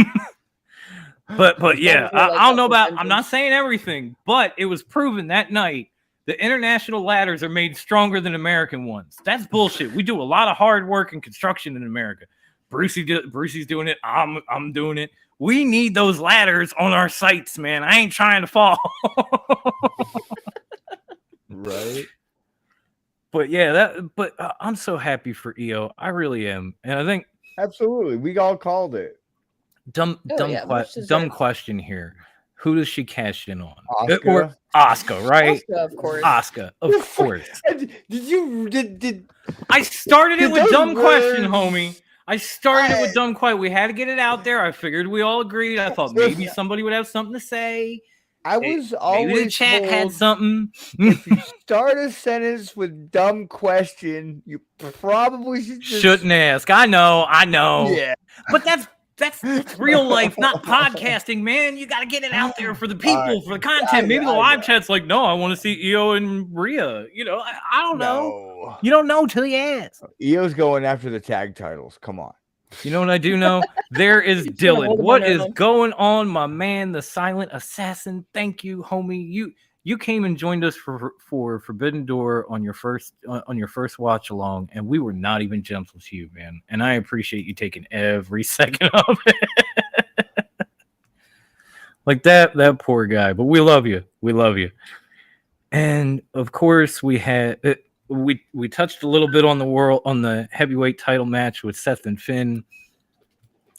But yeah, I don't know about. I'm not saying everything, but it was proven that night the international ladders are made stronger than American ones. That's bullshit. We do a lot of hard work and construction in America. Brucey's doing it. I'm doing it. We need those ladders on our sites, man. I ain't trying to fall. Right. But yeah, I'm so happy for Io. I really am, and I think absolutely we all called it. Dumb question here. Who does she cash in on? Asuka, right? Asuka, of course. Asuka, of course. Did I started it with dumb question, homie. I started it with dumb question. We had to get it out there. I figured we all agreed. I thought maybe somebody would have something to say. I was always maybe the chat had something. If you start a sentence with dumb question, you probably shouldn't ask. I know. Yeah, but that's real life, not podcasting, man. You got to get it out there for the people, for the content. Maybe the live chat's like, no, I want to see Io and Rhea. You know, I don't know. You don't know till you ask. Io's going after the tag titles. Come on. You know what I do know? There is Dylan. What is going on, my man, the silent assassin? Thank you, homie. you came and joined us for Forbidden Door on your first watch along, and we were not even gentle to you, man. And I appreciate you taking every second of it. Like that poor guy, but we love you. We love you. And of course, we touched a little bit on the heavyweight title match with Seth and Finn,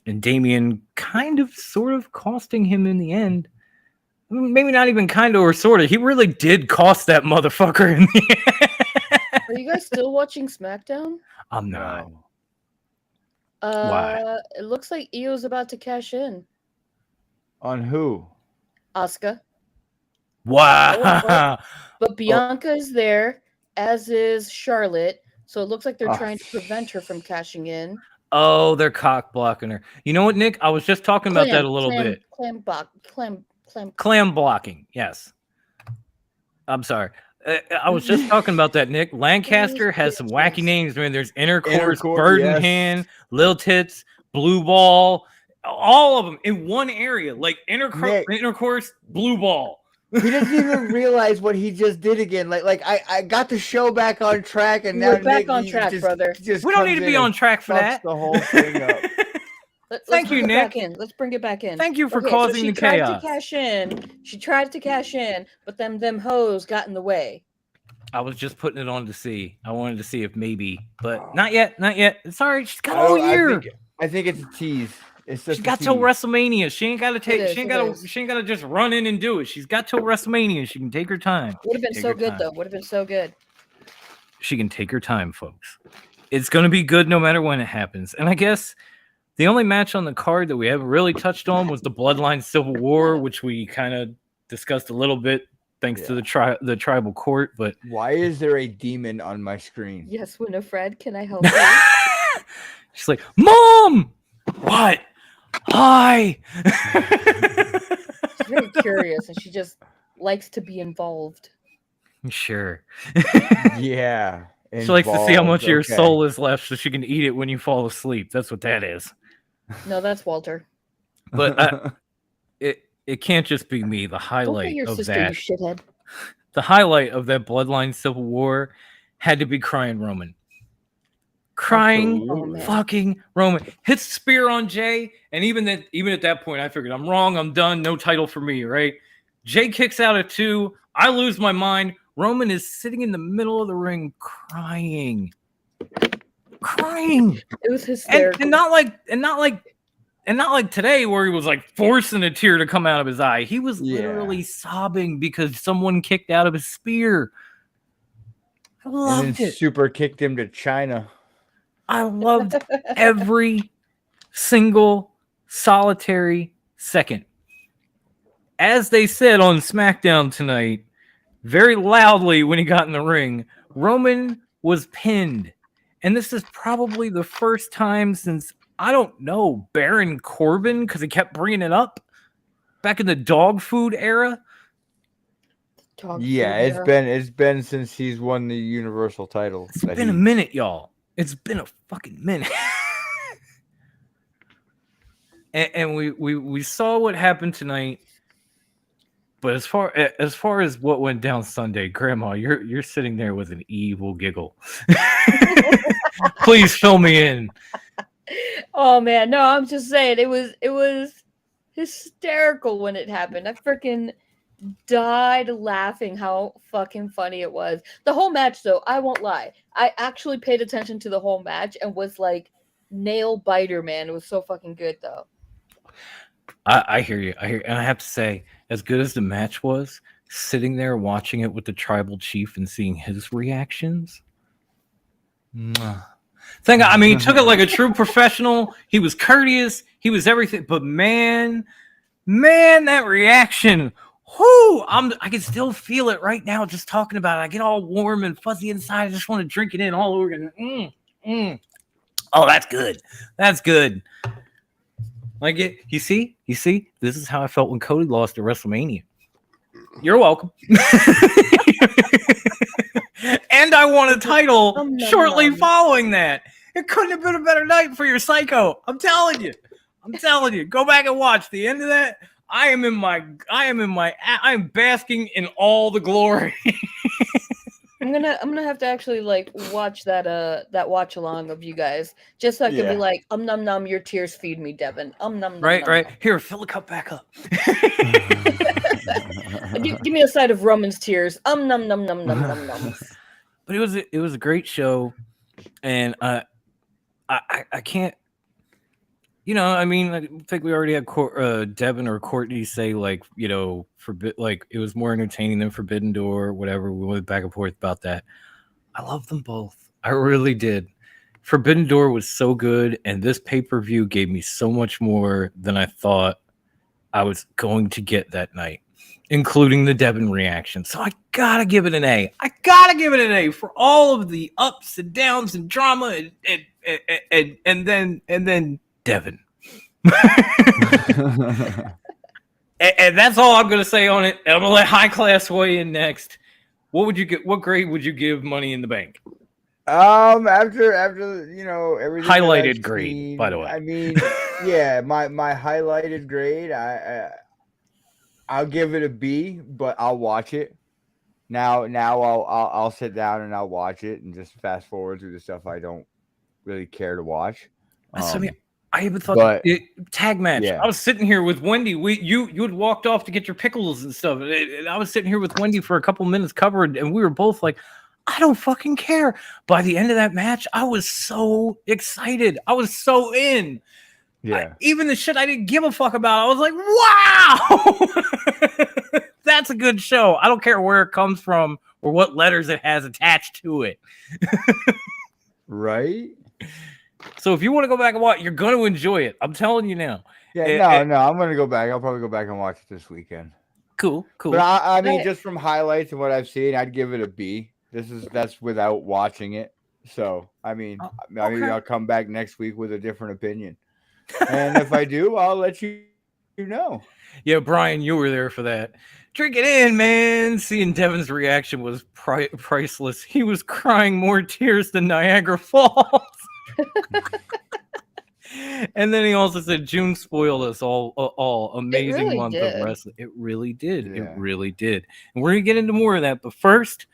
and Damian kind of sort of costing him in the end. Maybe not even kind of or sort of. He really did cost that motherfucker in the end. Are you guys still watching SmackDown? I'm not. Why? It looks like Io's about to cash in. On who? Asuka. Wow. But Bianca is there, as is Charlotte. So it looks like they're trying to prevent her from cashing in. Oh, they're cock blocking her. You know what, Nick? I was just talking about that a little bit. Clam blocking. Yes. I'm sorry. I was just talking about that, Nick. Lancaster has some wacky names, man. There's Intercourse, Burden Hand, Lil Tits, Blue Ball, all of them in one area. Like Intercourse, Blue Ball. He doesn't even realize what he just did again. Like I got the show back on track, and now we're back Nick, on track, brother. We don't need to be on track for that. The whole thing up. Thank you, Nick. Let's bring it back in. Thank you for causing the chaos. She tried to cash in, but them hoes got in the way. I was just putting it on to see. I wanted to see if maybe, but not yet. Not yet. Sorry, she's got all year. I think it's a tease. It's just she got till WrestleMania. She ain't got to take. She ain't got to just run in and do it. She's got till WrestleMania. She can take her time. Would have been so good though. Would have been so good. She can take her time, folks. It's gonna be good no matter when it happens. And I guess the only match on the card that we haven't really touched on was the Bloodline Civil War, which we kind of discussed a little bit thanks to the tribal court. But why is there a demon on my screen? Yes, Winifred, can I help you? She's like, Mom! What? Hi! She's very curious and she just likes to be involved. Sure. Yeah. She likes to see how much of your soul is left so she can eat it when you fall asleep. That's what that is. No, that's Walter. But it can't just be me. The highlight your of sister, that, you shithead. The highlight of that Bloodline Civil War had to be crying Roman. Crying fucking Roman hits spear on Jay, and even at that point, I figured I'm wrong. I'm done. No title for me, right? Jay kicks out at 2. I lose my mind. Roman is sitting in the middle of the ring, crying. It was hysterical, and not like today where he was like forcing a tear to come out of his eye. He was literally sobbing because someone kicked out of his spear. I loved it. Super kicked him to China. I loved every single solitary second. As they said on SmackDown tonight, very loudly when he got in the ring, Roman was pinned. And this is probably the first time since, I don't know, Baron Corbin, because he kept bringing it up back in the dog food era. It's been since he's won the Universal title. It's been a minute, y'all. It's been a fucking minute. and we saw what happened tonight. But as far as what went down Sunday, Grandma, you're sitting there with an evil giggle. Please fill me in. Oh man, no, I'm just saying it was hysterical when it happened. I freaking died laughing how fucking funny it was. The whole match, though, I won't lie, I actually paid attention to the whole match and was like nail biter, man. It was so fucking good, though. I hear you. And I have to say, as good as the match was, sitting there watching it with the tribal chief and seeing his reactions. I mean, he took it like a true professional. He was courteous. He was everything. But man, that reaction. Whoo! I can still feel it right now just talking about it. I get all warm and fuzzy inside. I just want to drink it in all over again. Oh, that's good. That's good. Like it, you see, this is how I felt when Cody lost at WrestleMania. You're welcome. And I won a title shortly following that. It couldn't have been a better night for your psycho. I'm telling you. Go back and watch the end of that. I'm basking in all the glory. I'm gonna have to actually like watch that watch along of you guys, just so I can be like, num num, your tears feed me, Devin. Num num. Right. Num. Here, fill the cup back up. Give me a side of Roman's tears. Num num num num num. But it was a great show, and I can't. I mean, I think we already had Devin or Courtney say like, like it was more entertaining than Forbidden Door, whatever. We went back and forth about that. I love them both. I really did. Forbidden Door was so good, and this pay-per-view gave me so much more than I thought I was going to get that night, including the Devin reaction. So I gotta give it an A. I gotta give it an A for all of the ups and downs and drama and then Devin. and that's all I'm gonna say on it. And I'm gonna let High Class weigh in next. What grade would you give Money in the Bank? After everything highlighted grade, seen, by the way. I mean, yeah, my highlighted grade, I'll give it a B, but I'll watch it. Now I'll sit down and I'll watch it and just fast forward through the stuff I don't really care to watch. I even thought tag match. Yeah. I was sitting here with Wendy. You had walked off to get your pickles and stuff. And I was sitting here with Wendy for a couple minutes covered, and we were both like, I don't fucking care. By the end of that match, I was so excited. I was so in. Yeah. Even the shit I didn't give a fuck about, I was like, wow, that's a good show. I don't care where it comes from or what letters it has attached to it. Right? So if you want to go back and watch, you're going to enjoy it. I'm telling you now. Yeah, no, I'm going to go back. I'll probably go back and watch it this weekend. Cool. But I mean, just from highlights and what I've seen, I'd give it a B. That's without watching it. So, I mean, maybe I'll come back next week with a different opinion. And if I do, I'll let you know. Yeah, Brian, you were there for that. Drink it in, man. Seeing Devin's reaction was priceless. He was crying more tears than Niagara Falls. And then he also said June spoiled us all amazing really month of wrestling. It really did. Yeah. It really did. And we're gonna get into more of that. But first,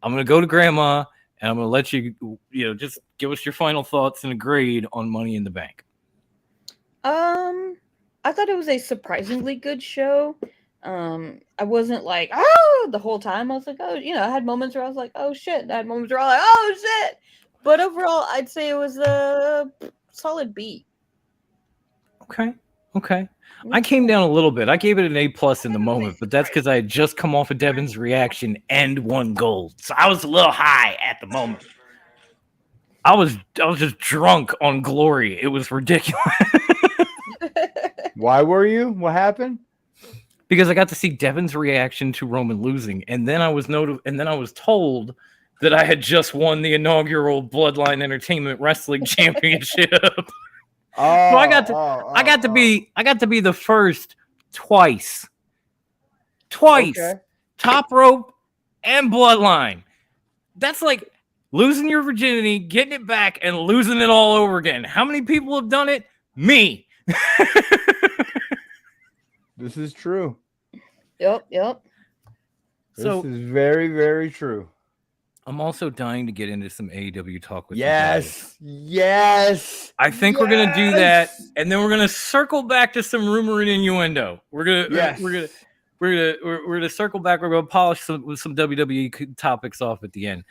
I'm gonna go to Grandma and I'm gonna let you just give us your final thoughts and a grade on Money in the Bank. I thought it was a surprisingly good show. I wasn't like, the whole time. I was like, I had moments where I was like, oh shit. I had moments where I was like, oh shit. But overall, I'd say it was a solid B. Okay. I came down a little bit. I gave it an A+ in the moment, but that's because I had just come off of Devin's reaction and won gold. So I was a little high at the moment. I was just drunk on glory. It was ridiculous. Why were you? What happened? Because I got to see Devin's reaction to Roman losing, and then I was told that I had just won the inaugural Bloodline Entertainment Wrestling Championship. So I got to be the first twice. Okay. Top rope and Bloodline. That's like losing your virginity, getting it back, and losing it all over again. How many people have done it? Me. This is true. Yep. This is very, very true. I'm also dying to get into some AEW talk with you. Yes. I think we're gonna do that, and then we're gonna circle back to some rumor and innuendo. We're gonna circle back. We're gonna polish some WWE topics off at the end.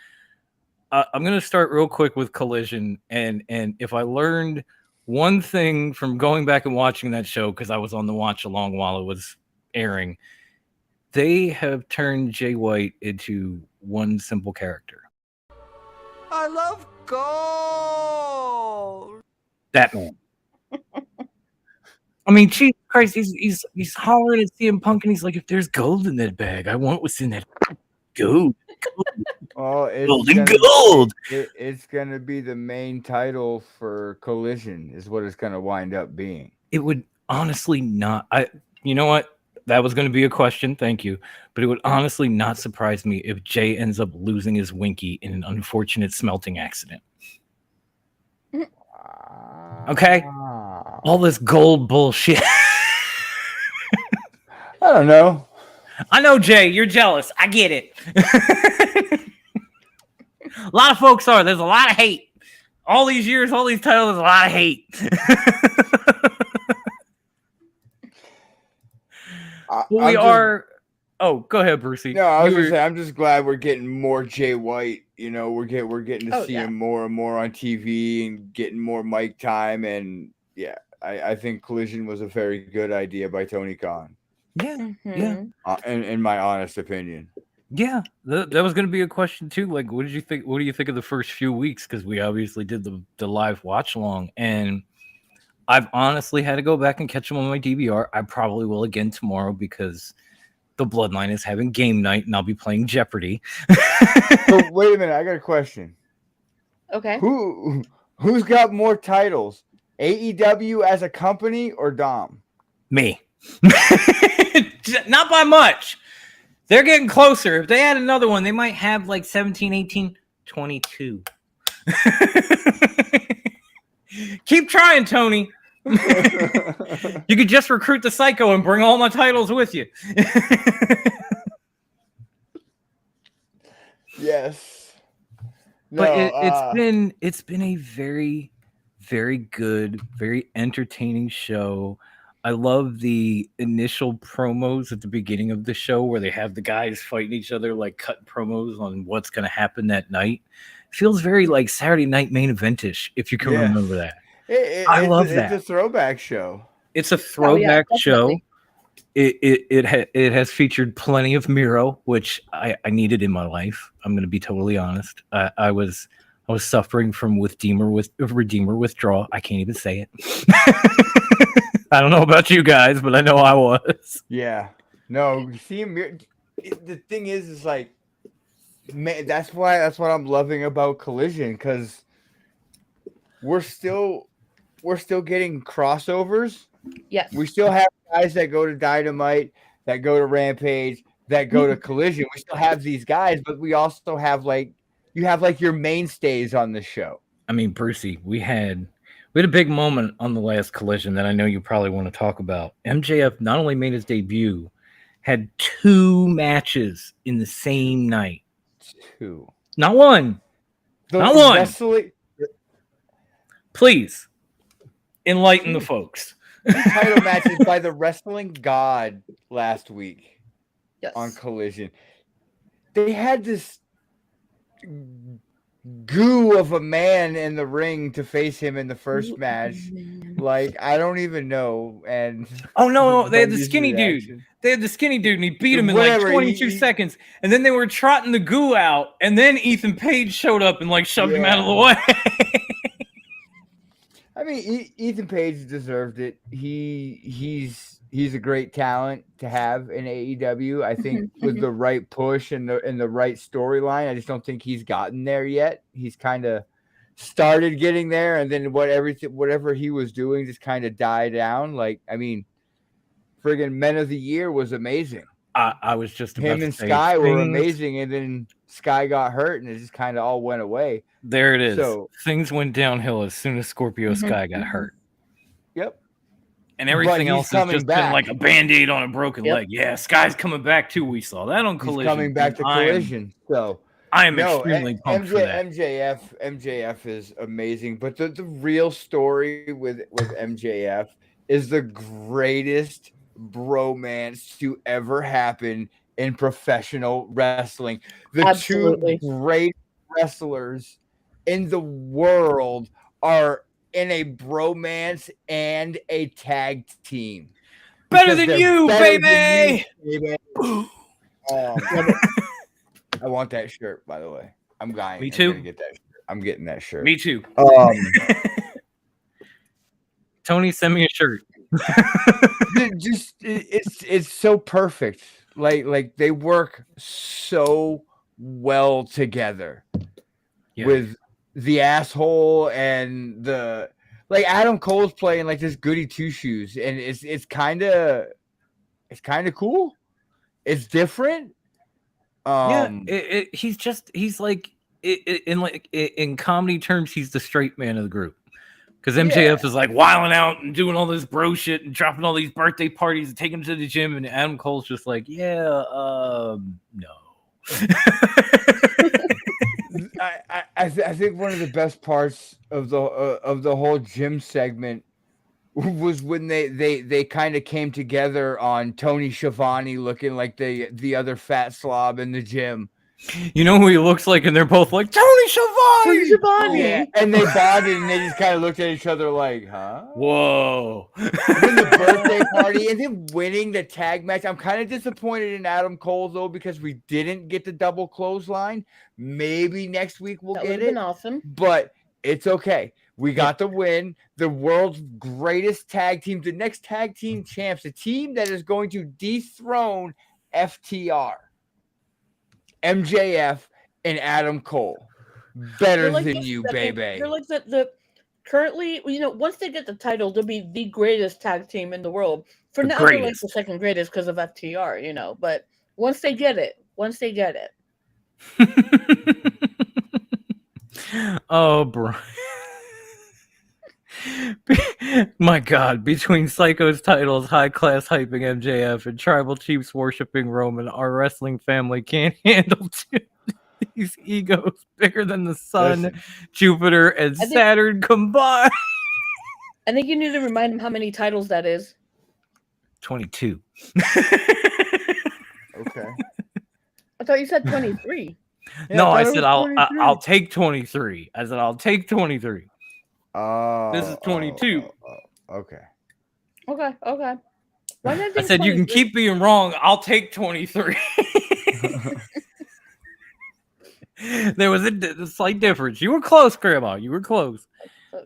I'm gonna start real quick with Collision, and if I learned one thing from going back and watching that show, because I was on the watch along while it was airing, they have turned Jay White into one simple character. I love gold. That man. I mean, Jesus Christ, he's hollering at CM Punk, and he's like, if there's gold in that bag, I want what's in that gold. Oh, gold. It's gonna be the main title for Collision, is what it's gonna wind up being. It would honestly not. You know what? That was going to be a question. Thank you. But it would honestly not surprise me if Jay ends up losing his Winky in an unfortunate smelting accident. Okay? All this gold bullshit. I don't know. I know, Jay, you're jealous. I get it. A lot of folks are. There's a lot of hate. All these years, all these titles, there's a lot of hate. We are. Oh, go ahead, Brucey. No, I was gonna say I'm just glad we're getting more Jay White. You know, we're getting to see him more and more on TV and getting more mic time. And yeah, I think Collision was a very good idea by Tony Khan. Yeah, yeah. In my honest opinion. Yeah, that was going to be a question too. Like, what did you think? What do you think of the first few weeks? Because we obviously did the live watch along, and I've honestly had to go back and catch them on my DVR. I probably will again tomorrow because the Bloodline is having game night, and I'll be playing Jeopardy. So wait a minute, I got a question. Okay. Who's got more titles, AEW as a company or Dom? Me. Not by much. They're getting closer. If they add another one, they might have like 17, 18, 22. Keep trying, Tony. You could just recruit the Psycho and bring all my titles with you. Yes. No, But it's been a very, very good, very entertaining show. I love the initial promos at the beginning of the show where they have the guys fighting each other, like cut promos on what's going to happen that night. It feels very like Saturday Night Main Event-ish, if you can remember that. I love that. It's a throwback show. It's a throwback show. It has featured plenty of Miro, which I needed in my life. I'm going to be totally honest. I was suffering from Redeemer withdrawal. I can't even say it. I don't know about you guys, but I know I was. Yeah. No, see, the thing is like, man, that's what I'm loving about Collision, because we're still getting crossovers. Yes. We still have guys that go to Dynamite, that go to Rampage, that go to Collision. We still have these guys, but we also have you have your mainstays on the show. I mean, Brucey, we had a big moment on the last Collision that I know you probably want to talk about. MJF not only made his debut, had 2 matches in the same night. 2. Not one. Not one. Please enlighten the folks. Title matches by the wrestling god last week on Collision. They had this goo of a man in the ring to face him in the first match. Like, I don't even know. And no, they had the skinny dude. They had the skinny dude, and he beat him in like 22 seconds. And then they were trotting the goo out, and then Ethan Page showed up and like shoved him out of the way. I mean, Ethan Page deserved it. He's a great talent to have in AEW. I think with the right push and the right storyline, I just don't think he's gotten there yet. He's kind of started getting there, and then whatever he was doing just kind of died down. Like, I mean, friggin' Men of the Year was amazing. I was just about him and Sky were amazing, and then Sky got hurt, and it just kind of all went away. There it is. So things went downhill as soon as Scorpio Sky got hurt. Yep. And everything else has just been like a Band-Aid on a broken leg. Yeah, Sky's coming back too. We saw that on Collision. He's coming back to Collision. I am extremely pumped for that. MJF is amazing, but the real story with MJF is the greatest bromance to ever happen in professional wrestling. The 2 great wrestlers in the world are in a bromance and a tag team. Better than you, baby! I want that shirt, by the way. I'm going. Me too. I'm getting that shirt. Me too. Tony, send me a shirt. It's so perfect. Like they work so well together with the asshole and the Adam Cole's playing like this goody 2-shoes, and it's kind of cool. It's different. He's like in comedy terms, he's the straight man of the group. Because MJF is like wilding out and doing all this bro shit and dropping all these birthday parties and taking them to the gym, and Adam Cole's just like, no. I think one of the best parts of the whole gym segment was when they kind of came together on Tony Schiavone looking like the other fat slob in the gym. You know who he looks like, and they're both like Tony Schiavone. Tony Schiavone. Yeah, and they bonded, and they just kind of looked at each other like, huh? Whoa. And then the birthday party, and then winning the tag match. I'm kind of disappointed in Adam Cole, though, because we didn't get the double clothesline. Maybe next week we'll get it. Been awesome. But it's okay. We got the win. The world's greatest tag team, the next tag team champs, a team that is going to dethrone FTR, MJF, and Adam Cole. Better like than you, baby. They're like the currently, once they get the title, they'll be the greatest tag team in the world. For now, they're like the second greatest because of FTR, but once they get it. Oh, bro. My God, between Psycho's titles, high class hyping MJF, and tribal chiefs worshiping Roman, our wrestling family can't handle these egos bigger than the sun, Jupiter, and Saturn combined. I think you need to remind him how many titles that is. 22. Okay. I thought you said 23. No, I said I'll take 23. I said I'll take 23. This is 22. Okay. Okay. Why did I said 23? you can keep being wrong. I'll take 23. There was a slight difference. You were close, Grandma. You were close.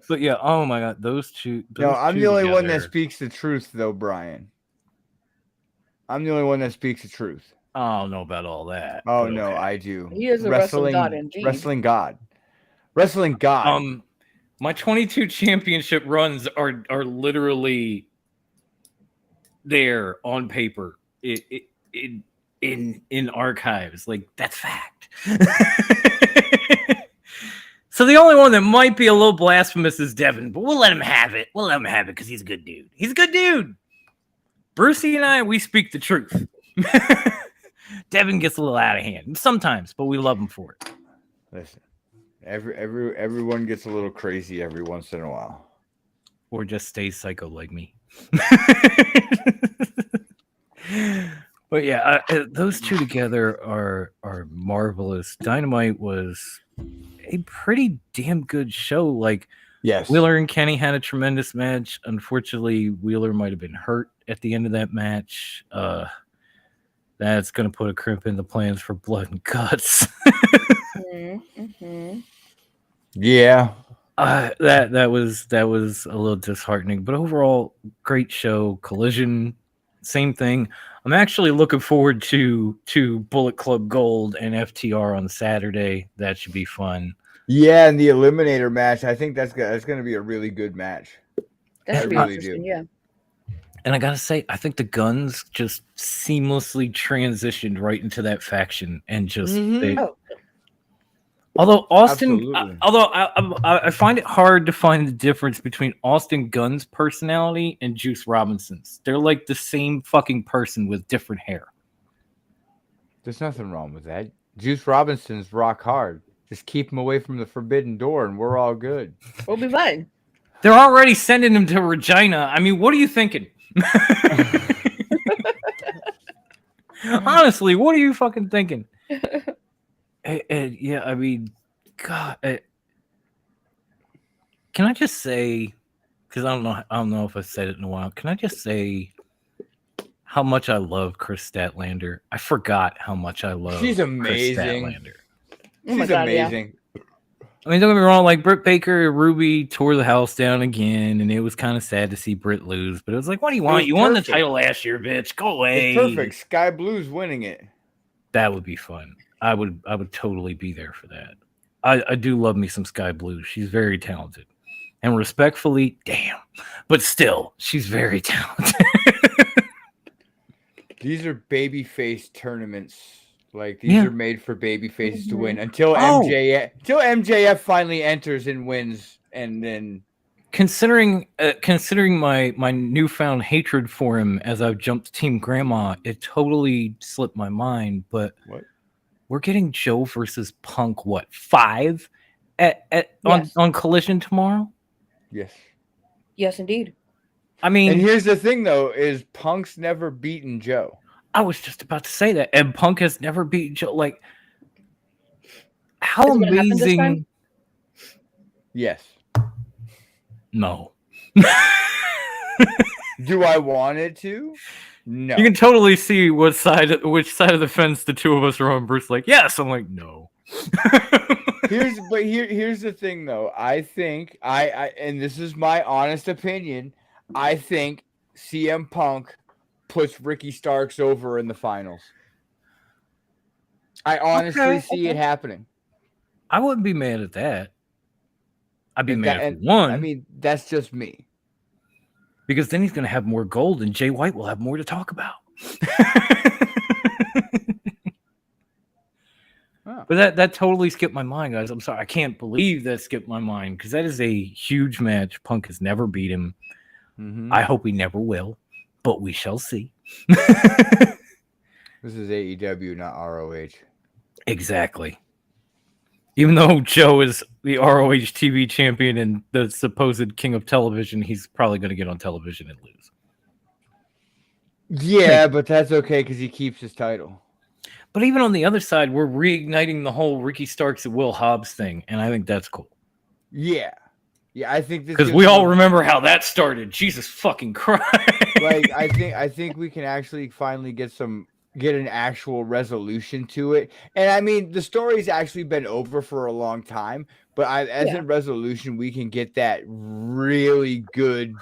But yeah, oh my God, those two. No, I'm the only one that speaks the truth, though, Brian. I'm the only one that speaks the truth. I don't know about all that. Oh no, I do. He is a wrestling god, indeed. Wrestling god. Wrestling god. My 22 championship runs are literally there on paper in archives. Like, that's fact. So the only one that might be a little blasphemous is Devin, but we'll let him have it. We'll let him have it because he's a good dude. He's a good dude. Brucey and I, we speak the truth. Devin gets a little out of hand sometimes, but we love him for it. Listen, everyone gets a little crazy every once in a while, or just stays psycho like me. But yeah, those two together are marvelous. Dynamite was a pretty damn good show. Like, yes, Wheeler and Kenny had a tremendous match. Unfortunately, Wheeler might have been hurt at the end of that match. That's going to put a crimp in the plans for Blood and Guts. Mm-hmm. Yeah. That was a little disheartening, but overall, great show. Collision, same thing. I'm actually looking forward to Bullet Club Gold and FTR on Saturday. That should be fun. Yeah, and the Eliminator match, I think that's going to be a really good match. That should be interesting, yeah. And I gotta say, I think the Guns just seamlessly transitioned right into that faction, and just although Austin, I find it hard to find the difference between Austin Gunn's personality and Juice Robinson's. They're like the same fucking person with different hair. There's nothing wrong with that. Juice Robinson's rock hard. Just keep him away from the forbidden door, and we're all good. We'll be fine. They're already sending him to Regina. I mean, what are you thinking? Honestly, what are you fucking thinking? Yeah, I mean, God, can I just say, because I don't know if I said it in a while. Can I just say how much I love Chris Statlander? I forgot how much I love. She's amazing. Chris Statlander. She's amazing. Yeah. I mean, don't get me wrong. Like, Britt Baker and Ruby tore the house down again, and it was kind of sad to see Britt lose. But it was like, what do you want? You won the title last year, bitch. Go away. It's perfect. Sky Blue's winning it. That would be fun. I would totally be there for that. I do love me some Sky Blue. She's very talented. And respectfully, damn. But still, she's very talented. These are babyface tournaments. Like, these are made for baby faces to win until MJF finally enters and wins, and then considering my newfound hatred for him as I've jumped Team Grandma, it totally slipped my mind. But What? we're getting Joe versus Punk. What 5 Yes. on Collision tomorrow? Yes. Yes, indeed. I mean, And here's the thing, though, is Punk's never beaten Joe. I was just about to say that, and Punk has never beaten Joe. Like, how Is it gonna happen this time? amazing! Yes. No, Do I want it to? No. you can totally see which side of the fence the two of us are on. Bruce, like, yes, I'm like, no. Here's the thing, though. I think and this is my honest opinion. I think CM Punk puts Ricky Starks over in the finals. I honestly see it happening. I wouldn't be mad at that. I'd be mad And for one. I mean, that's just me. Because then he's going to have more gold, and Jay White will have more to talk about. Oh. But that totally skipped my mind, guys. I'm sorry. I can't believe that skipped my mind because that is a huge match. Punk has never beat him. Mm-hmm. I hope he never will, but we shall see. This is AEW, not ROH. Exactly. Even though Joe is the ROH TV champion and the supposed king of television, he's probably going to get on television and lose. Yeah, but that's okay because he keeps his title. But even on the other side, we're reigniting the whole Ricky Starks and Will Hobbs thing, and I think that's cool. Yeah. Yeah, I think this because we all remember how that started. Jesus fucking Christ! Like, I think we can actually finally get an actual resolution to it. And I mean, the story's actually been over for a long time, but as a resolution, we can get that really good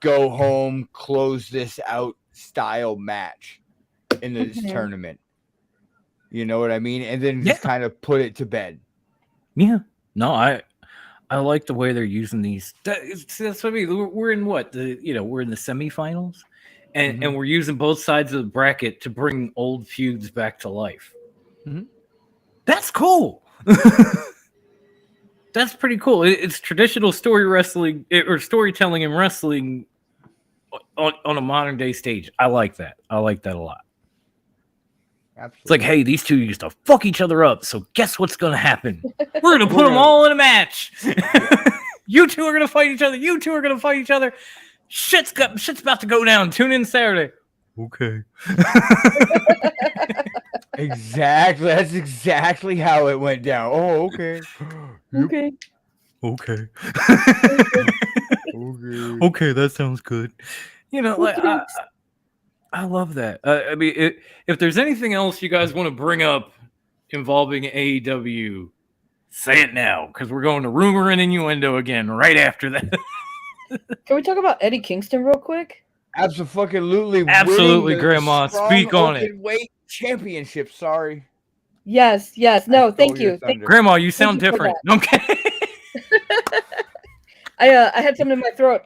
go home, close this out style match in this tournament. You know what I mean? And then just kind of put it to bed. Yeah. No, I like the way they're using these. That's what I mean. We're in what? We're in the semifinals. And we're using both sides of the bracket to bring old feuds back to life. Mm-hmm. That's cool. That's pretty cool. It's traditional storytelling in wrestling on a modern day stage. I like that. I like that a lot. Absolutely. It's like, hey, these two used to fuck each other up. So guess what's going to happen? We're going to put them all in a match. You two are going to fight each other. You two are going to fight each other. Shit's about to go down. Tune in Saturday. Okay. Exactly. That's exactly how it went down. Oh, okay. Okay. Okay. Okay. Okay, that sounds good. Like I love that. I mean, if there's anything else you guys want to bring up involving AEW, say it now, because we're going to rumor and innuendo again right after that. Can we talk about Eddie Kingston real quick? Absolutely. Absolutely, Grandma. Speak on it. Weight championship. Sorry. Yes. No, thank you. Grandma, you sound different. Okay. I had something in my throat.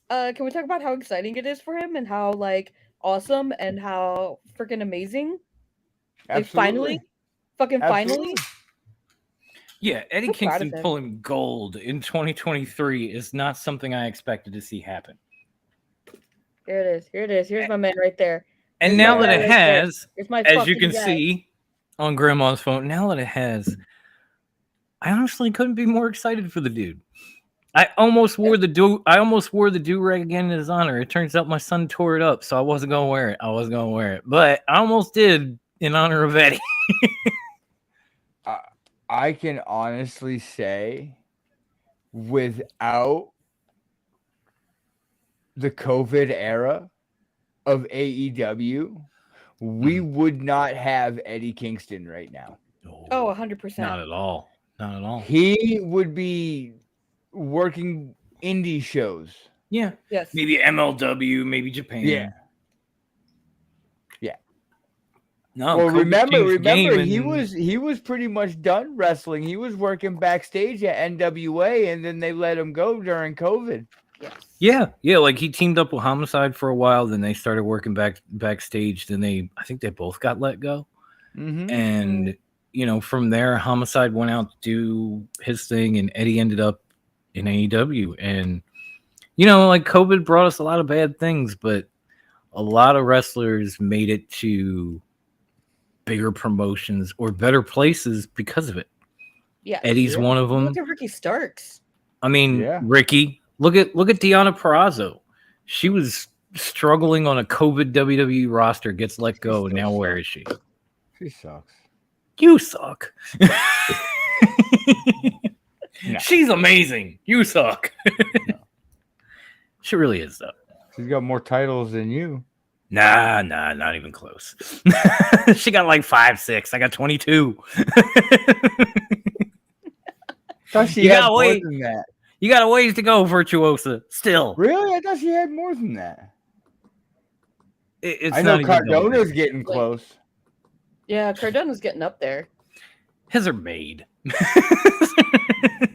Can we talk about how exciting it is for him and how awesome and how freaking amazing? Absolutely. Finally. Yeah, Eddie I'm proud of Kingston him. pulling gold in 2023 is not something I expected to see happen. Here it is. Here's my man right there. And now that it has, Here's my as you fucking can guy. see on Grandma's phone, now that it has, I honestly couldn't be more excited for the dude. I almost wore the do-rag again in his honor. It turns out my son tore it up, so I wasn't gonna wear it. But I almost did in honor of Eddie. I can honestly say, without the COVID era of AEW, we would not have Eddie Kingston right now. Oh, 100%. Not at all. He would be working indie shows. Yeah. Yes. Maybe MLW, maybe Japan. Yeah. No. Well, COVID changed the remember, game he was pretty much done wrestling. He was working backstage at NWA, and then they let him go during COVID. Yeah. Like he teamed up with Homicide for a while, then they started working backstage. Then I think they both got let go. Mm-hmm. And from there, Homicide went out to do his thing, and Eddie ended up in AEW. And, you know, like COVID brought us a lot of bad things, but a lot of wrestlers made it to bigger promotions or better places because of it. Yeah. Eddie's one of them. Look at Ricky Starks. I mean, Yeah. Ricky, look at Deonna Purrazzo. She was struggling on a COVID WWE roster, gets let go. still Now where sucks. is she? She sucks. You suck. No. She's amazing. You suck. No. She really is, though. She's got more titles than you. Nah, not even close. She got like 5, 6. I got 22. Thought she You had gotta more wait. than that. You got a ways to go, Virtuosa. Still, Really? I thought she had more than that. it's I know not even going. Cardona's getting Like- close. Yeah, Cardona's getting up there. His are made.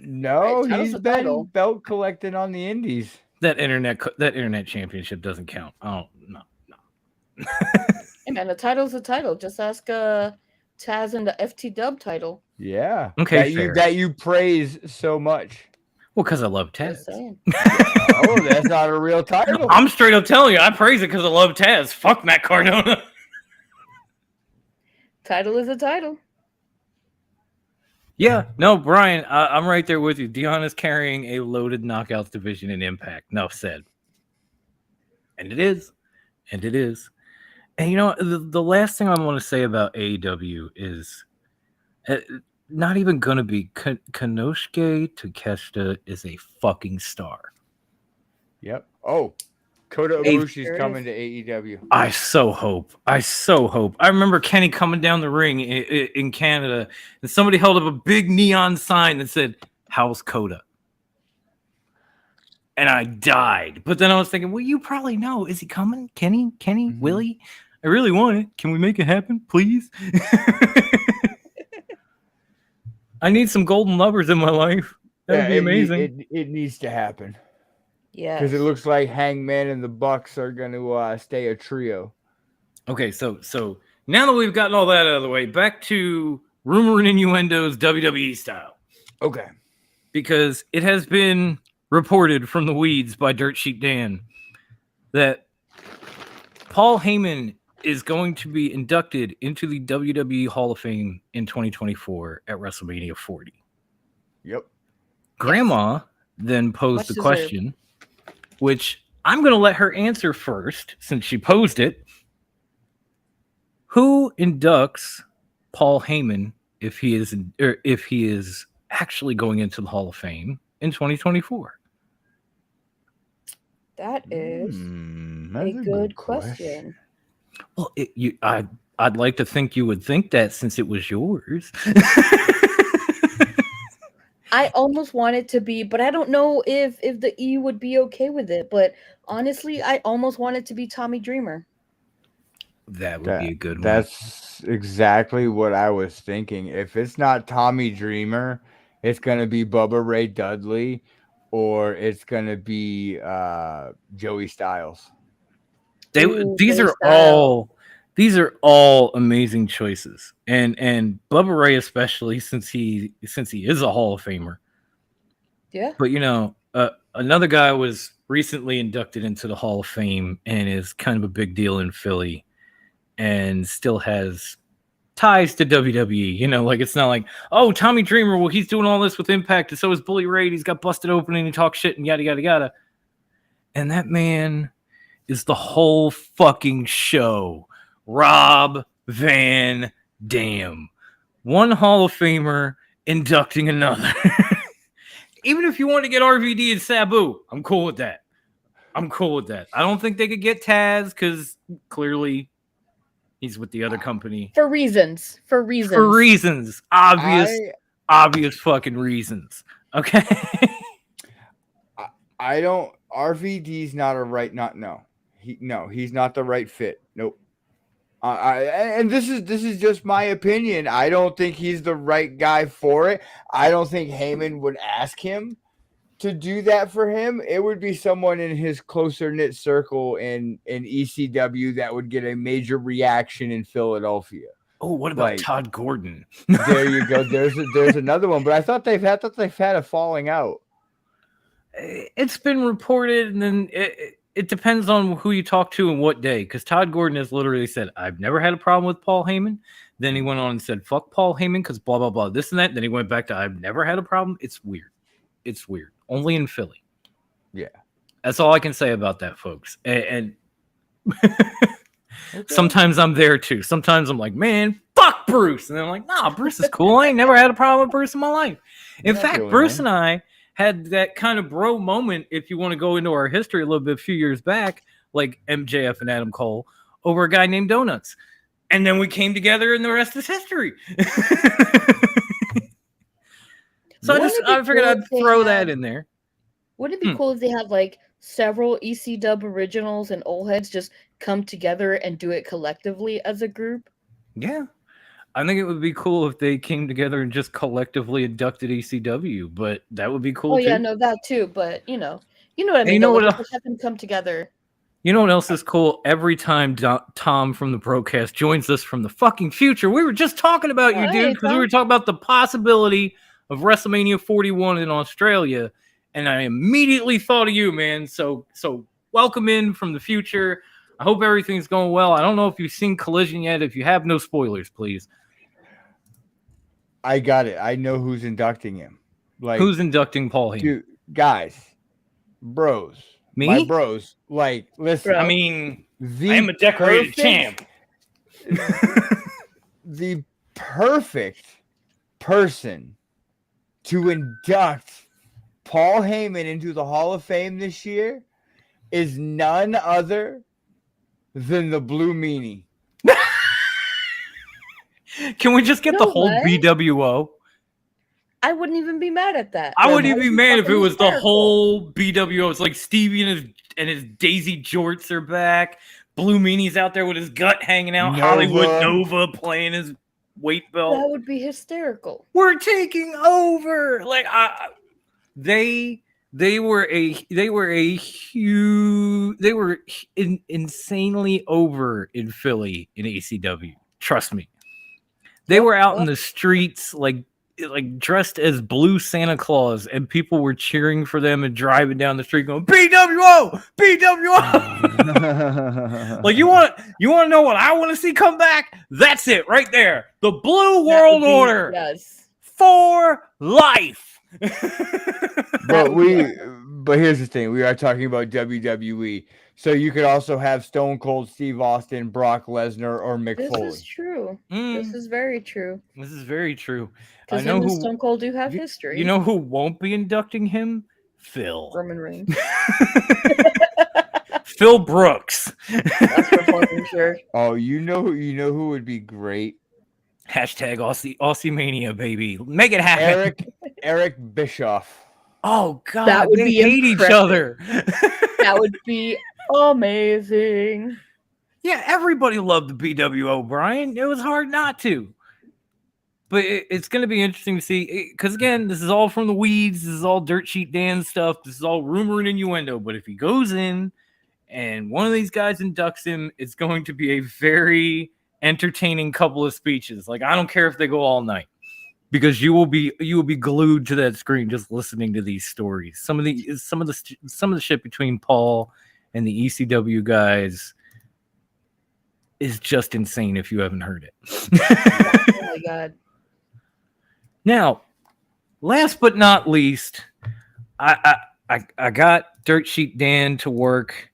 No, Right, title's he's a been title. belt collecting on the indies. that internet championship doesn't count. Oh no. Hey man, a title's a title. Just ask Taz and the FT Dub title. Yeah. Okay, fair. that you praise so much. Well, because I love Taz. Just saying. Oh, that's not a real title. I'm straight up telling you, I praise it because I love Taz. Fuck Matt Cardona. Title is a title. Yeah, no, Brian, I'm right there with you. Deonna's carrying a loaded knockouts division in Impact. Enough said. And it is. And it is. And you know, the last thing I want to say about AEW is not even going to be Konosuke Takeshita is a fucking star. Yep. Oh, Kota Hey, Ibushi's sure coming to AEW. I so hope. I remember Kenny coming down the ring in Canada, and somebody held up a big neon sign that said, "How's Kota?" And I died. But then I was thinking, well, you probably know. Is he coming? Kenny? Mhm. Willie? I really want it. Can we make it happen, please? I need some golden lovers in my life. That would be amazing. It needs to happen Yeah. because it looks like Hangman and the Bucks are going to stay a trio. Okay, so now that we've gotten all that out of the way, back to rumor and innuendos WWE style. Okay. Because it has been reported from the weeds by Dirt Sheet Dan that Paul Heyman is going to be inducted into the WWE Hall of Fame in 2024 at WrestleMania 40. Yep. Grandma then posed Much the deserved. question, which I'm going to let her answer first since she posed it. Who inducts Paul Heyman if he is actually going into the Hall of Fame in 2024? That is That's a good question. Well, I'd like to think you would think that since it was yours. I almost want it to be, but I don't know if the E would be okay with it. But honestly, I almost want it to be Tommy Dreamer. That would be a good one. That's exactly what I was thinking. If it's not Tommy Dreamer, it's going to be Bubba Ray Dudley or it's going to be Joey Styles. These are all amazing choices, and Bubba Ray especially since he is a Hall of Famer. Yeah. But you know, another guy was recently inducted into the Hall of Fame and is kind of a big deal in Philly, and still has ties to WWE. You know, like it's not like, oh, Tommy Dreamer, well, he's doing all this with Impact, and so is Bully Ray. He's got busted open and he talks shit and yada yada yada. And that man is the whole fucking show. Rob Van Dam. One Hall of Famer inducting another. Even if you want to get RVD and Sabu, I'm cool with that. I don't think they could get Taz because clearly he's with the other company. For reasons. Obvious fucking reasons. Okay. I don't. RVD's not a right. He's not the right fit. Nope. And this is just my opinion. I don't think he's the right guy for it. I don't think Heyman would ask him to do that for him. It would be someone in his closer knit circle in ECW that would get a major reaction in Philadelphia. Oh, what about Todd Gordon? There you go. There's another one. But I thought they've had a falling out. It's been reported, and then it depends on who you talk to and what day. Because Todd Gordon has literally said, "I've never had a problem with Paul Heyman." Then he went on and said, "Fuck Paul Heyman," because blah blah blah, this and that. Then he went back to, "I've never had a problem." It's weird. It's weird. Only in Philly. Yeah, that's all I can say about that, folks. And okay. sometimes I'm there too. Sometimes I'm like, man, fuck Bruce, and then I'm like, nah, Bruce is cool. I ain't never had a problem with Bruce in my life. In fact, Bruce and I had that kind of bro moment, if you want to go into our history a little bit, a few years back, like MJF and Adam Cole, over a guy named Donuts. And then we came together and the rest is history. So I figured I'd throw that in there. Wouldn't it be cool if they had like several EC Dub originals and old heads just come together and do it collectively as a group? Yeah. I think it would be cool if they came together and just collectively inducted ECW, but that would be cool too. Yeah, no, that too. But you know what I mean. You know what? Have them come together. You know what else is cool? Every time Tom from the broadcast joins us from the fucking future, we were just talking about you, dude, because we were talking about the possibility of WrestleMania 41 in Australia, and I immediately thought of you, man. So welcome in from the future. I hope everything's going well. I don't know if you've seen Collision yet. If you have, no spoilers, please. I got it. I know who's inducting him. Like, who's inducting Paul Heyman? Dude, guys, bros. Me? My bros. Like, listen. I mean, I am a decorated champ. The perfect person to induct Paul Heyman into the Hall of Fame this year is none other than the Blue Meanie. Can we just get the whole BWO? I wouldn't even be mad at that. I wouldn't even be mad if it was the whole BWO. It's like Stevie and his Daisy Jorts are back. Blue Meanie's out there with his gut hanging out. Hollywood Nova playing his weight belt. That would be hysterical. We're taking over. Like they were insanely over in Philly in ECW. Trust me. They were out in the streets like dressed as blue Santa Claus, and people were cheering for them and driving down the street going, BWO! BWO! Like, you want to know what I want to see come back? That's it right there. The Blue World Order. Yes. For life. But here's the thing. We are talking about WWE. So you could also have Stone Cold Steve Austin, Brock Lesnar, or Mick Foley. This is true. This is very true. This is very true. I know who Stone Cold do have history. You know who won't be inducting him? Phil. Roman Reigns. Phil Brooks. That's for fucking sure. Oh, you know who would be great? Hashtag Aussie Mania, baby. Make it happen. Eric Bischoff. Oh God, that would they be hate each other. That would be amazing. Yeah, everybody loved the BWO, Brian. It was hard not to. But it's going to be interesting to see, because again, this is all from the weeds. This is all Dirt Sheet Dan stuff. This is all rumor and innuendo. But if he goes in and one of these guys inducts him, it's going to be a very entertaining couple of speeches. Like, I don't care if they go all night, because you will be glued to that screen just listening to these stories. Some of the shit between Paul and the ECW guys is just insane if you haven't heard it. Oh my God. Now, last but not least, I got Dirt Sheet Dan to work,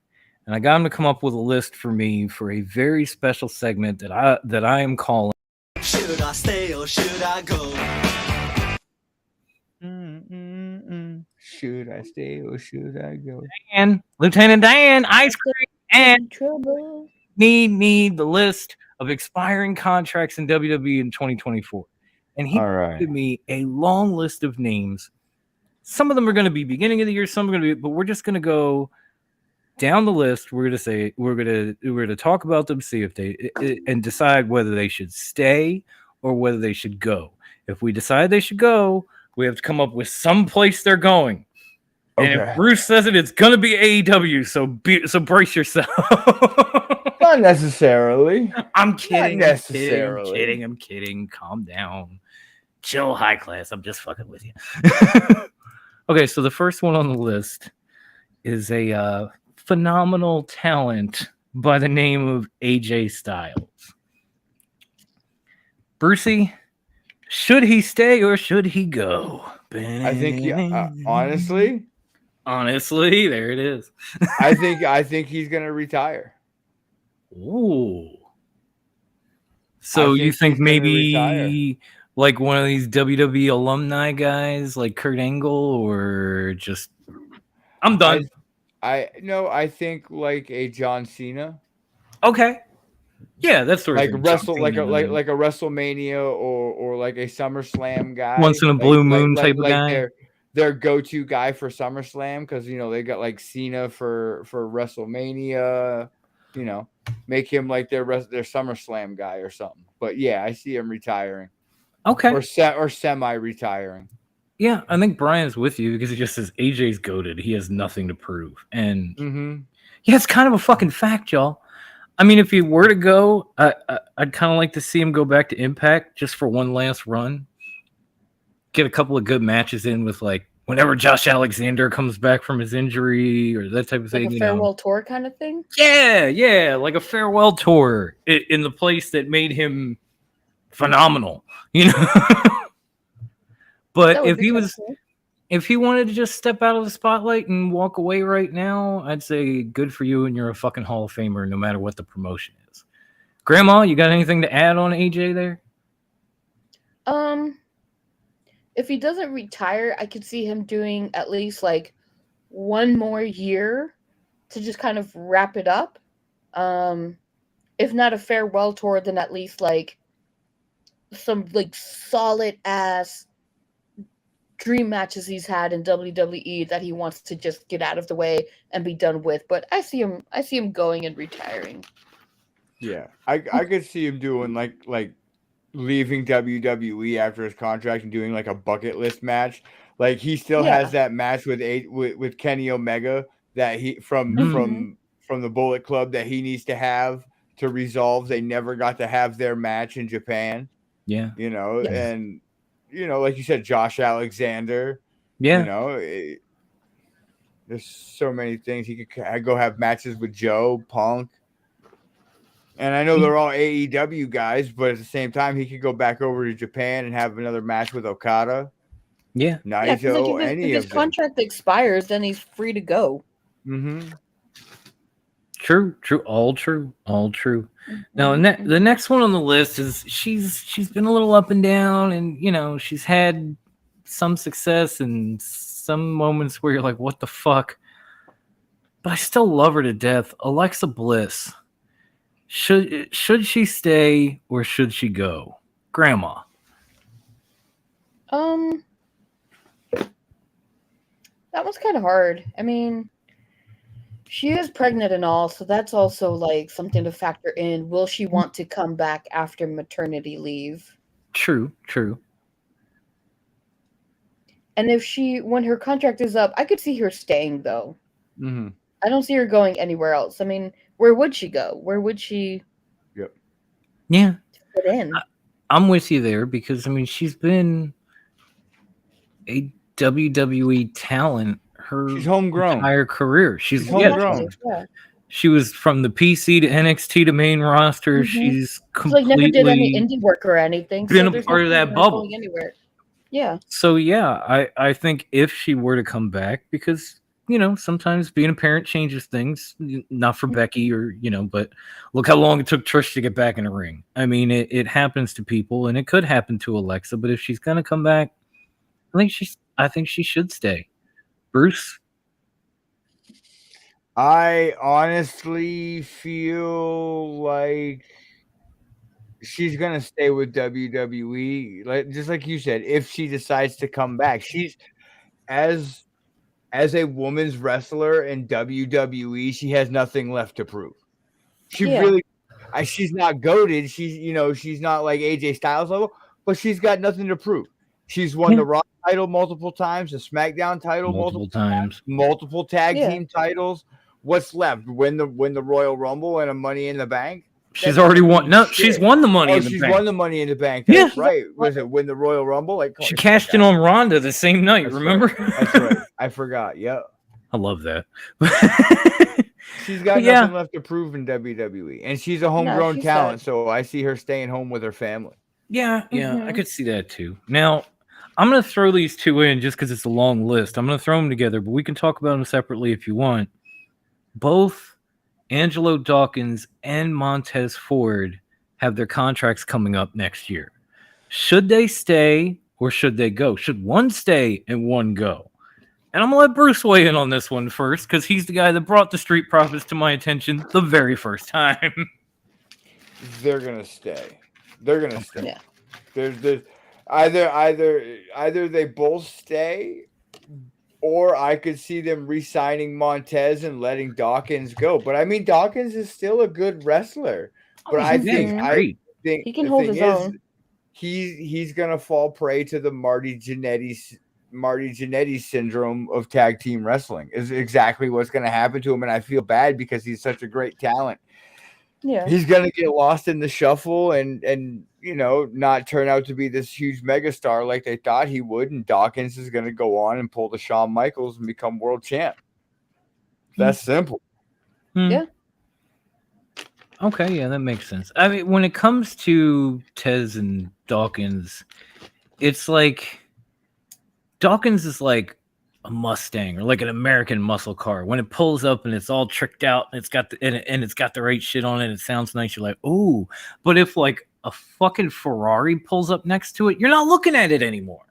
and I got him to come up with a list for me for a very special segment that I am calling Should I Stay or Should I Go? Should I stay or should I go? Dan, Lieutenant Dan, ice cream, and trouble. Need the list of expiring contracts in WWE in 2024. And he gave me a long list of names. Some of them are going to be beginning of the year, some are going to be, but we're just going to go down the list. We're going to talk about them, see if they and decide whether they should stay or whether they should go. If we decide they should go, we have to come up with some place they're going. And if Bruce says it, it's going to be AEW. So brace yourself. Not necessarily. I'm kidding. Not necessarily. I'm kidding. Calm down. Chill, high class. I'm just fucking with you. Okay, so the first one on the list is a phenomenal talent by the name of AJ Styles. Brucey, should he stay or should he go? I think, honestly, there it is. I think he's gonna retire. Ooh. So you think maybe like one of these WWE alumni guys, like Kurt Angle, or just I'm done. I think like a John Cena. Okay. Yeah, that's sort of like a WrestleMania or like a SummerSlam guy. Once in a blue moon type of guy. Their go-to guy for SummerSlam, because they got like Cena for WrestleMania. Make him like their SummerSlam guy or something. But yeah, I see him retiring. Okay. Or semi-retiring. Yeah, I think Brian's with you because he just says AJ's goated. He has nothing to prove. And yeah, it's kind of a fucking fact, y'all. I mean, if he were to go, I'd kind of like to see him go back to Impact just for one last run. Get a couple of good matches in with, like, whenever Josh Alexander comes back from his injury or that type of thing. Like a farewell tour kind of thing? Yeah, like a farewell tour in the place that made him phenomenal, But if he wanted to just step out of the spotlight and walk away right now, I'd say good for you, and you're a fucking Hall of Famer no matter what the promotion is. Grandma, you got anything to add on AJ there? If he doesn't retire, I could see him doing at least like one more year to just kind of wrap it up. If not a farewell tour, then at least like some like solid ass dream matches he's had in WWE that he wants to just get out of the way and be done with. But I see him going and retiring. Yeah, I could see him doing like leaving WWE after his contract and doing like a bucket list match. Like he still has that match with Kenny Omega that he from the Bullet Club that he needs to have to resolve. They never got to have their match in Japan. Yeah, and like you said, Josh Alexander. Yeah, there's so many things he could go have matches with Joe Punk. And I know they're all AEW guys, but at the same time, he could go back over to Japan and have another match with Okada. Yeah. Naito, if his contract expires, then he's free to go. True, all true. Now, the next one on the list is she's been a little up and down, and she's had some success and some moments where you're like, what the fuck? But I still love her to death. Alexa Bliss. Should she stay or should she go? Grandma. That was kind of hard. I mean, she is pregnant and all, so that's also like something to factor in. Will she want to come back after maternity leave? True. And when her contract is up, I could see her staying though. I don't see her going anywhere else. I mean, where would she go? Where would she? Yeah. Fit in? I'm with you there because she's been a WWE talent she's homegrown entire career. She's homegrown. Yeah. She was from the PC to NXT to main roster. She's completely never did any indie work or anything. Been a part of that bubble. Anywhere. Yeah. So yeah, I think if she were to come back, because sometimes being a parent changes things. Not for Becky or but look how long it took Trish to get back in the ring. I mean, it happens to people, and it could happen to Alexa. But if she's gonna come back, I think she should stay. Bruce? I honestly feel like she's gonna stay with WWE, just like you said. If she decides to come back, she's as a woman's wrestler in WWE, she has nothing left to prove. She's not goated. She's not like AJ Styles level, but she's got nothing to prove. She's won the Raw title multiple times, the SmackDown title multiple times, multiple tag team titles. What's left? Win the Royal Rumble and a Money in the Bank. She's already won. No, she's won the money. Oh, in the she's bank. won the Money in the Bank. Yeah. That's right. Was it win the Royal Rumble? Like She cashed in on Ronda the same night. That's remember? Right. That's right. I forgot. Yep. I love that. She's got Yeah. nothing left to prove in WWE, and she's a homegrown she's talent. sad. So I see her staying home with her family. Yeah, I could see that too. Now, I'm going to throw these two in just because it's a long list. I'm going to throw them together, but we can talk about them separately if you want. Both Angelo Dawkins and Montez Ford have their contracts coming up next year. Should they stay or should they go? Should one stay and one go? And I'm going to let Bruce weigh in on this one first because he's the guy that brought the Street Profits to my attention the very first time. They're gonna stay. They're gonna stay. Yeah. There's either they both stay, or I could see them re-signing Montez and letting Dawkins go. But I mean, Dawkins is still a good wrestler. But I think He can hold his own. He's gonna fall prey to the Marty Jannetty syndrome of tag team wrestling. Is exactly what's gonna happen to him, and I feel bad because he's such a great talent. Yeah. He's gonna get lost in the shuffle and not turn out to be this huge megastar like they thought he would. And Dawkins is gonna go on and pull the Shawn Michaels and become world champ. That's simple. Yeah. Okay, yeah, that makes sense. I mean, when it comes to Tez and Dawkins, it's like Dawkins is like a Mustang or like an American muscle car. When it pulls up and it's all tricked out and it's got the right shit on it, it sounds nice. You're like, oh, but if like a fucking Ferrari pulls up next to it, you're not looking at it anymore.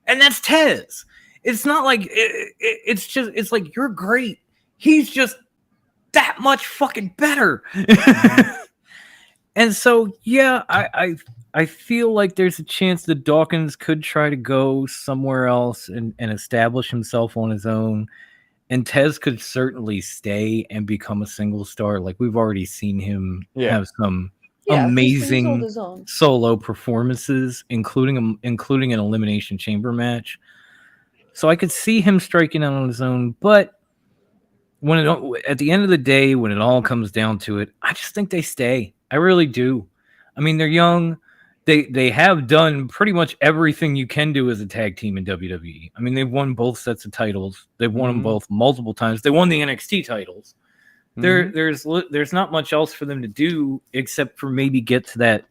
And that's Tez. It's not like it's like you're great. He's just that much fucking better. And so, yeah, I feel like there's a chance that Dawkins could try to go somewhere else and establish himself on his own. And Tez could certainly stay and become a single star. Like we've already seen him have some amazing solo performances, including an Elimination Chamber match. So I could see him striking out on his own, but at the end of the day, when it all comes down to it, I just think they stay. I really do. I mean, they're young. They have done pretty much everything you can do as a tag team in WWE. I mean, they've won both sets of titles. They've won them both multiple times. They won the NXT titles. There's not much else for them to do except for maybe get to that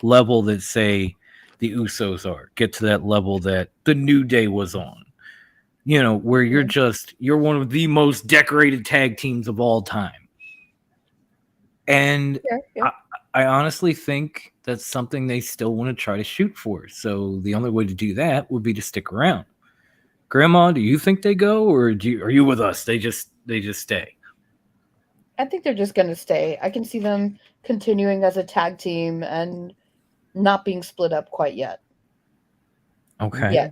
level that, say, the Usos are. Get to that level that the New Day was on. Where you're one of the most decorated tag teams of all time. And I honestly think that's something they still want to try to shoot for. So the only way to do that would be to stick around. Grandma, do you think they go, or are you with us? They just stay. I think they're just going to stay. I can see them continuing as a tag team and not being split up quite yet. Okay. Yeah.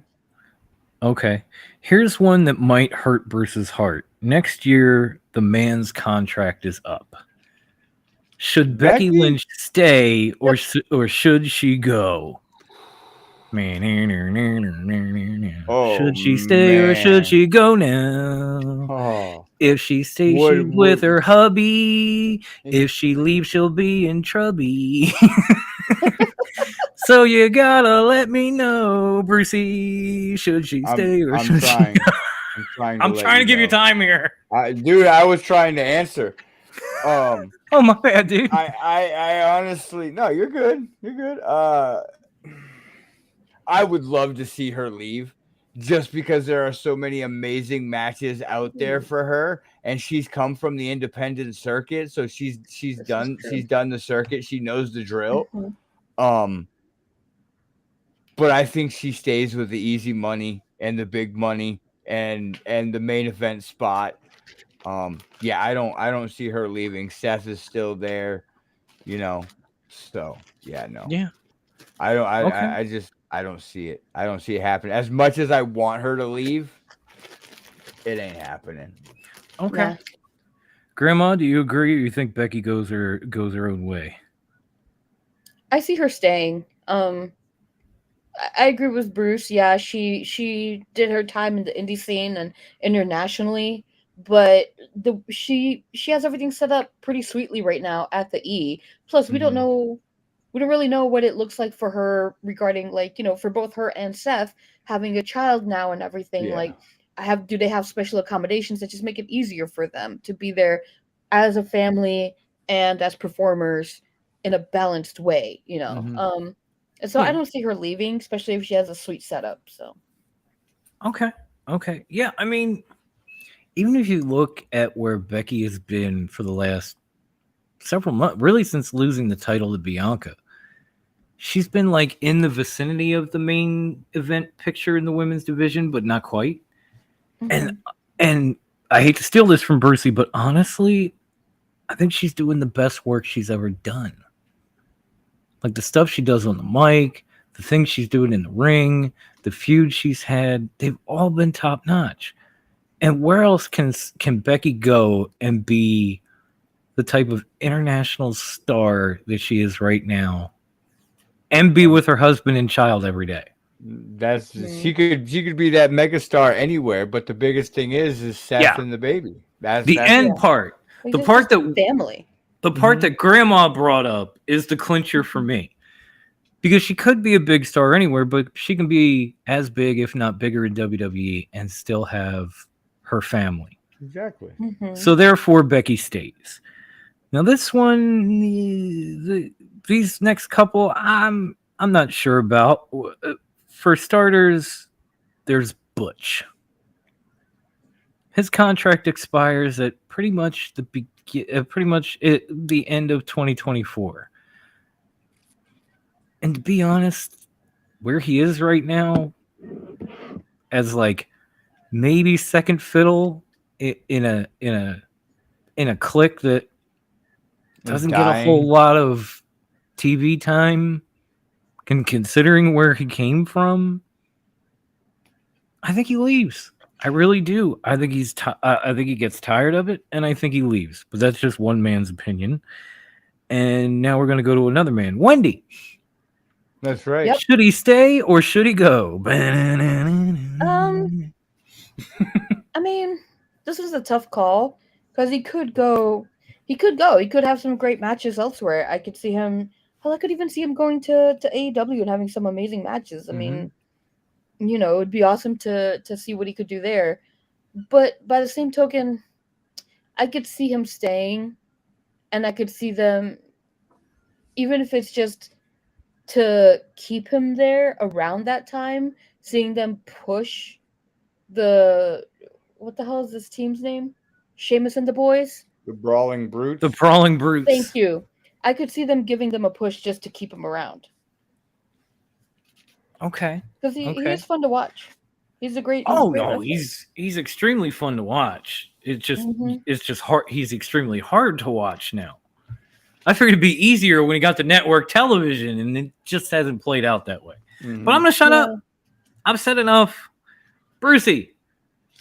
Okay. Here's one that might hurt Bruce's heart. Next year, the man's contract is up. Should Becky Lynch stay or should she go? Should she stay or should she go now? If she stays, she's with her hubby. If she leaves, she'll be in trouble. So you gotta let me know, Brucey. Should she stay or should she go? I'm trying to give you time here. Dude, I was trying to answer. Oh, my bad, dude. I honestly, no, you're good. You're good. I would love to see her leave just because there are so many amazing matches out there for her, and she's come from the independent circuit, so she's done the circuit. She knows the drill. But I think she stays with the easy money and the big money and the main event spot. I don't see her leaving. Seth is still there, So no. Yeah. I don't see it. I don't see it happening. As much as I want her to leave, it ain't happening. Okay. Yeah. Grandma, do you agree, or you think Becky goes her own way? I see her staying. I agree with Bruce. Yeah, she did her time in the indie scene and internationally, but she has everything set up pretty sweetly right now at the E. Plus, we don't really know what it looks like for her regarding, like, for both her and Seth having a child now and everything. Yeah. Like, do they have special accommodations that just make it easier for them to be there as a family and as performers in a balanced way, and so I don't see her leaving, especially if she has a sweet setup. So Okay. Yeah, I mean, even if you look at where Becky has been for the last several months, really since losing the title to Bianca, she's been like in the vicinity of the main event picture in the women's division, but not quite. And I hate to steal this from Brucey, but honestly, I think she's doing the best work she's ever done. Like the stuff she does on the mic, the things she's doing in the ring, the feuds she's had, they've all been top notch. And where else can Becky go and be the type of international star that she is right now, and be with her husband and child every day? That's she could be that megastar anywhere, but the biggest thing is Seth and the baby. That's the end part. Like, The it's part just that family. The part that Grandma brought up is the clincher for me. Because she could be a big star anywhere, but she can be as big, if not bigger, in WWE and still have her family. Exactly. So therefore, Becky stays. Now, this one, these next couple, I'm not sure about. For starters, there's Butch. His contract expires at pretty much the end of 2024. And to be honest, where he is right now, as like maybe second fiddle in a clique that doesn't get a whole lot of TV time, considering where he came from, I think he leaves. I really do. I think I think he gets tired of it, and I think he leaves. But that's just one man's opinion. And now we're going to go to another man, Wendy. That's right. Yep. Should he stay or should he go? I mean, this was a tough call because he could go. He could have some great matches elsewhere. I could see him. Hell, I could even see him going to AEW and having some amazing matches. I mean, it'd be awesome to see what he could do there. But by the same token, I could see him staying, and I could see them, even if it's just to keep him there around that time, seeing them push what the hell is this team's name? Sheamus and the Boys? The Brawling Brutes. The Brawling Brutes. Thank you. I could see them giving them a push just to keep him around. Okay. Because he is fun to watch. He's a great. He's extremely fun to watch. It's just hard. He's extremely hard to watch now. I figured it'd be easier when he got the network television, and it just hasn't played out that way. But I'm gonna shut up. I've said enough. Brucey,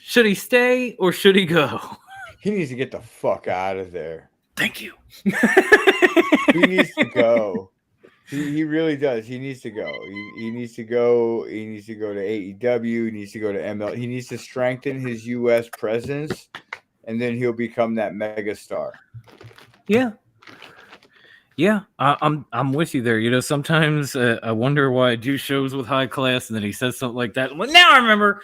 should he stay or should he go? He needs to get the fuck out of there. Thank you. He needs to go. He really does. He needs to go. He needs to go. He needs to go to AEW. He needs to go to ML. He needs to strengthen his U.S. presence, and then he'll become that mega star. Yeah, I'm with you there. Sometimes I wonder why I do shows with high class, and then he says something like that. Well, now I remember.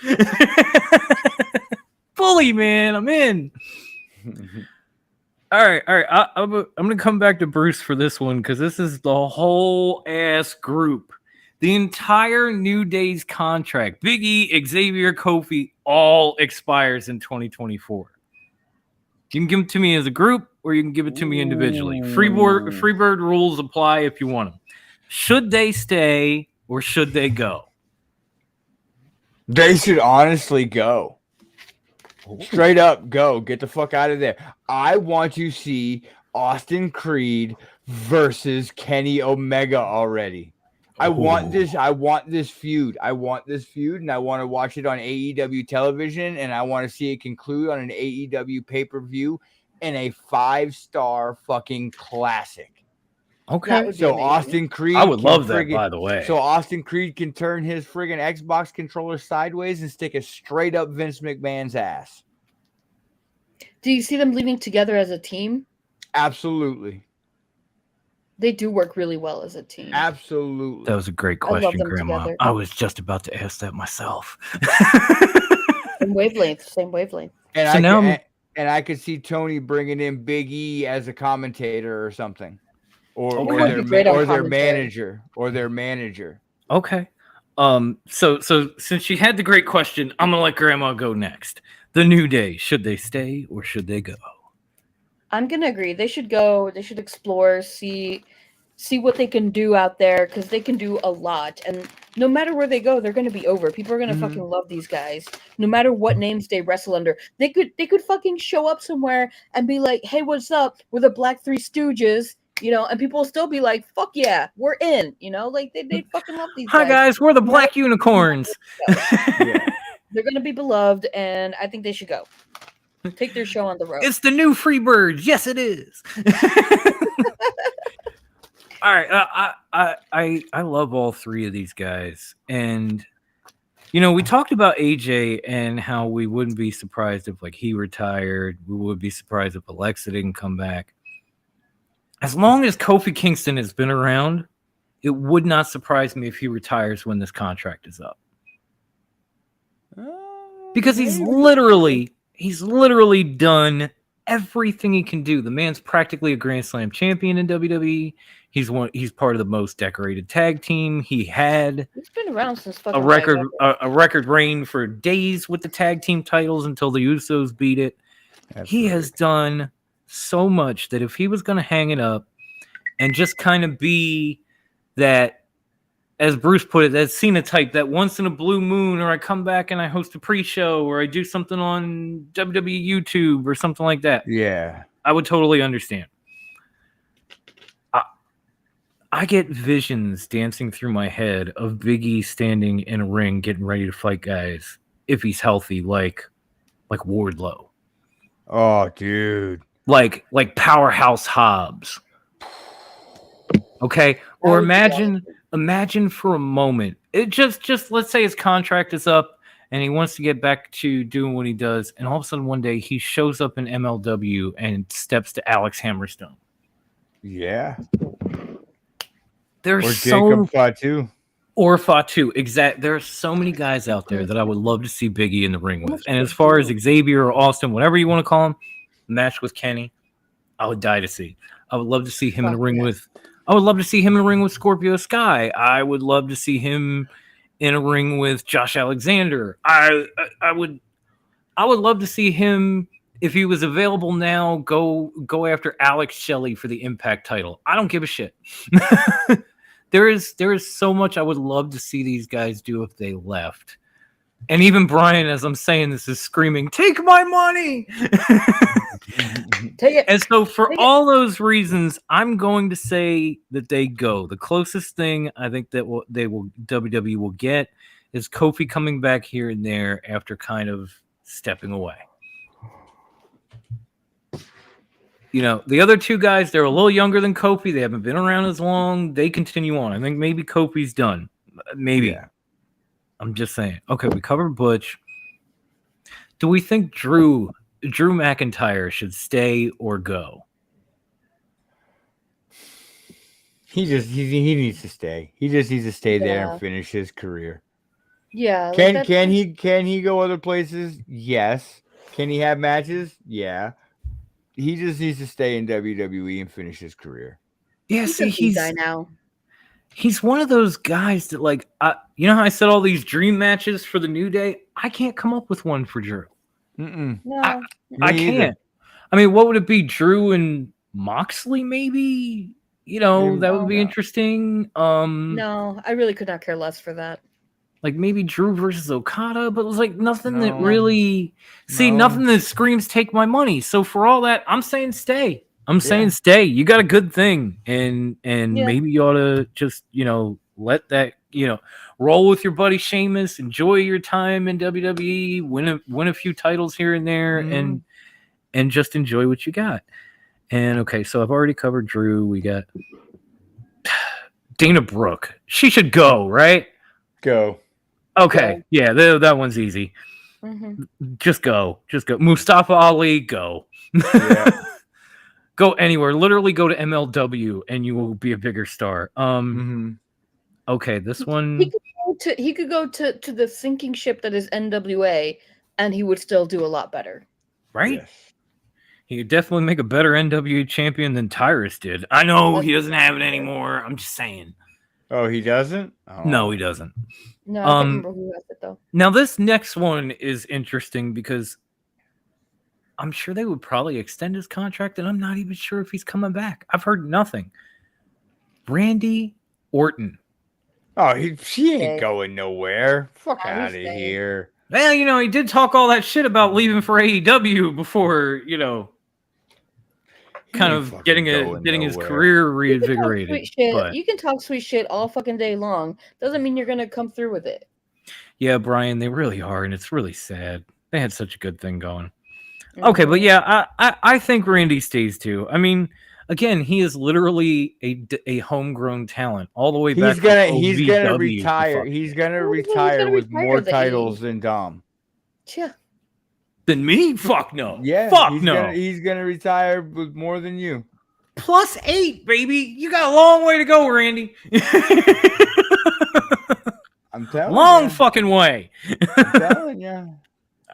Fully, man, I'm in. All right. I'm gonna come back to Bruce for this one because this is the whole ass group. The entire New Day's contract, Big E, Xavier, Kofi, all expires in 2024. You can give it to me as a group, or you can give it to me individually. Freebird rules apply if you want them. Should they stay or should they go? They should honestly go. Straight up, go. Get the fuck out of there. I want to see Austin Creed versus Kenny Omega already. I want this feud. I want this feud, and I want to watch it on AEW television, and I want to see it conclude on an AEW pay-per-view in a 5-star fucking classic. Okay. So Austin Creed, I would love that, by the way. So Austin Creed can turn his friggin' Xbox controller sideways and stick a straight up Vince McMahon's ass. Do you see them leaving together as a team? Absolutely. They do work really well as a team. Absolutely. That was a great I love question, them Grandma. together. I was just about to ask that myself. Same wavelength. Same wavelength. And So now I could see Tony bringing in Big E as a commentator or something, or Okay. or Would their be great on or their commentary. manager. Okay. So since you had the great question, I'm gonna let Grandma go next. The New Day, should they stay or should they go? I'm gonna agree. They should go. They should explore, see what they can do out there, because they can do a lot. And no matter where they go, they're gonna be over. People are gonna fucking love these guys, no matter what names they wrestle under. They could fucking show up somewhere and be like, "Hey, what's up? We're the Black Three Stooges," and people will still be like, "Fuck yeah, we're in," like they fucking love these Hi guys. guys, we're the Black Unicorns. They're gonna be beloved, and I think they should go. Take their show on the road. It's the new Freebirds. Yes, it is. All right, I love all three of these guys, and we talked about AJ and how we wouldn't be surprised if he retired. We would be surprised if Alexa didn't come back. As long as Kofi Kingston has been around, it would not surprise me if he retires when this contract is up, because he's literally done everything he can do. The man's practically a Grand Slam champion in WWE. He's part of the most decorated tag team. He's been around since fucking a record reign for days with the tag team titles until the Usos beat it. He has done so much that if he was going to hang it up and just kind of be that, as Bruce put it, that Cena type, that once in a blue moon, or I come back and I host a pre-show, or I do something on WWE YouTube or something like that. Yeah. I would totally understand. I get visions dancing through my head of Big E standing in a ring getting ready to fight guys if he's healthy, like Wardlow. Oh, dude. Like Powerhouse Hobbs. Okay? Or imagine for a moment. It just let's say his contract is up and he wants to get back to doing what he does, and all of a sudden one day he shows up in MLW and steps to Alex Hammerstone. Yeah. There's or Jacob Fatu. Or Fatu. Exact. There are so many guys out there that I would love to see Big E in the ring with. And as far as Xavier or Austin, whatever you want to call him, match with Kenny, I would die to see. I would love to see him in the ring with. I would love to see him in a ring with Scorpio Sky. I would love to see him in a ring with Josh Alexander. I would love to see him, if he was available now, go after Alex Shelley for the Impact title. I don't give a shit. There is so much I would love to see these guys do if they left. And even Brian, as I'm saying this, is screaming, "Take my money!" Take it. And so for all those reasons, I'm going to say that they go. The closest thing I think that WWE will get is Kofi coming back here and there after kind of stepping away. The other two guys, they're a little younger than Kofi. They haven't been around as long. They continue on. I think maybe Kofi's done. Maybe. Yeah. I'm just saying. Okay, we covered Butch. Do we think Drew McIntyre should stay or go? He needs to stay. He just needs to stay there and finish his career. Yeah. Can he go other places? Yes. Can he have matches? Yeah. He just needs to stay in WWE and finish his career. Yeah, he's one of those guys that, how I said all these dream matches for the New Day? I can't come up with one for Drew. No, I can't. I mean, what would it be? Drew and Moxley, maybe? That would be interesting. No, I really could not care less for that. Like maybe Drew versus Okada, but it was nothing that really nothing that screams take my money. So for all that, I'm saying stay. Saying stay. You got a good thing, and maybe you ought to just let that roll with your buddy Sheamus. Enjoy your time in WWE. Win a few titles here and there, and just enjoy what you got. And okay, so I've already covered Drew. We got Dana Brooke. She should go, right? Go. Okay, yeah, that one's easy. Mm-hmm. Just go. Mustafa Ali, go. Yeah. Go anywhere. Literally go to MLW and you will be a bigger star. Okay, this one. He could go to the sinking ship that is NWA, and he would still do a lot better. Right? Yes. He could definitely make a better NWA champion than Tyrus did. I know he doesn't have it anymore. I'm just saying. Oh, he doesn't? Oh. No, he doesn't. No, I can't remember who has it though. Now, this next one is interesting because I'm sure they would probably extend his contract, and I'm not even sure if he's coming back. I've heard nothing. Randy Orton. Oh, he ain't going nowhere. Fuck Oh, out of he's staying. here. Well, he did talk all that shit about leaving for AEW before, kind ain't of fucking getting going his nowhere. career You can talk reinvigorated. sweet shit. But You can talk sweet shit all fucking day long. Doesn't mean you're gonna come through with it. yeah, Brian, they really are, and it's really sad. They had such a good thing going. Okay, but yeah, I think Randy stays too. I mean, again, he is literally a homegrown talent all the way back. He's gonna OVW, retire. He's gonna retire with more titles than Dom. Yeah. Than me? Fuck no. Yeah. Fuck no. He's gonna retire with more than you. +8, baby. You got a long way to go, Randy. I'm telling long you. fucking way. I'm telling you.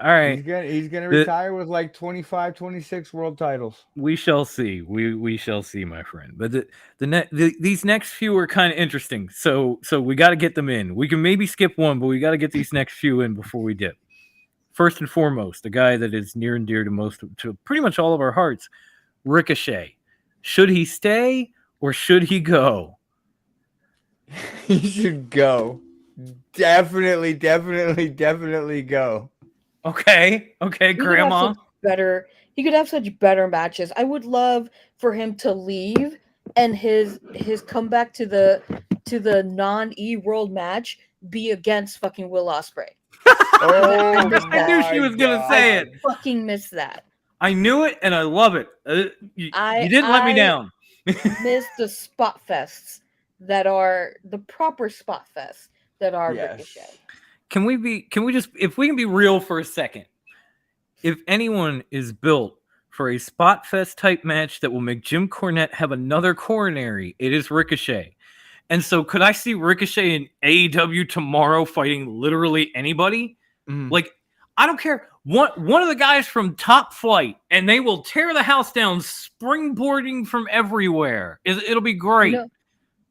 All right. He's gonna retire with like 25, 26 world titles. We shall see. We shall see, my friend. But these next few are kind of interesting. So we got to get them in. We can maybe skip one, but we got to get these next few in before we dip. First and foremost, the guy that is near and dear to pretty much all of our hearts, Ricochet. Should he stay or should he go? He should go. Definitely go. Okay, Grandma. He could have such better matches. I would love for him to leave and his comeback to the non-E world match be against fucking Will Ospreay. Oh, I knew she was gonna say it. Fucking miss that. I knew it, and I love it. You didn't let me down. Miss the spot fests that are the proper spot fests that are Ricochet. Can we be real for a second? If anyone is built for a spot fest type match that will make Jim Cornette have another coronary, it is Ricochet. And so could I see Ricochet in AEW tomorrow fighting literally anybody? Like, I don't care. One of the guys from Top Flight, and they will tear the house down, springboarding from everywhere. It'll be great.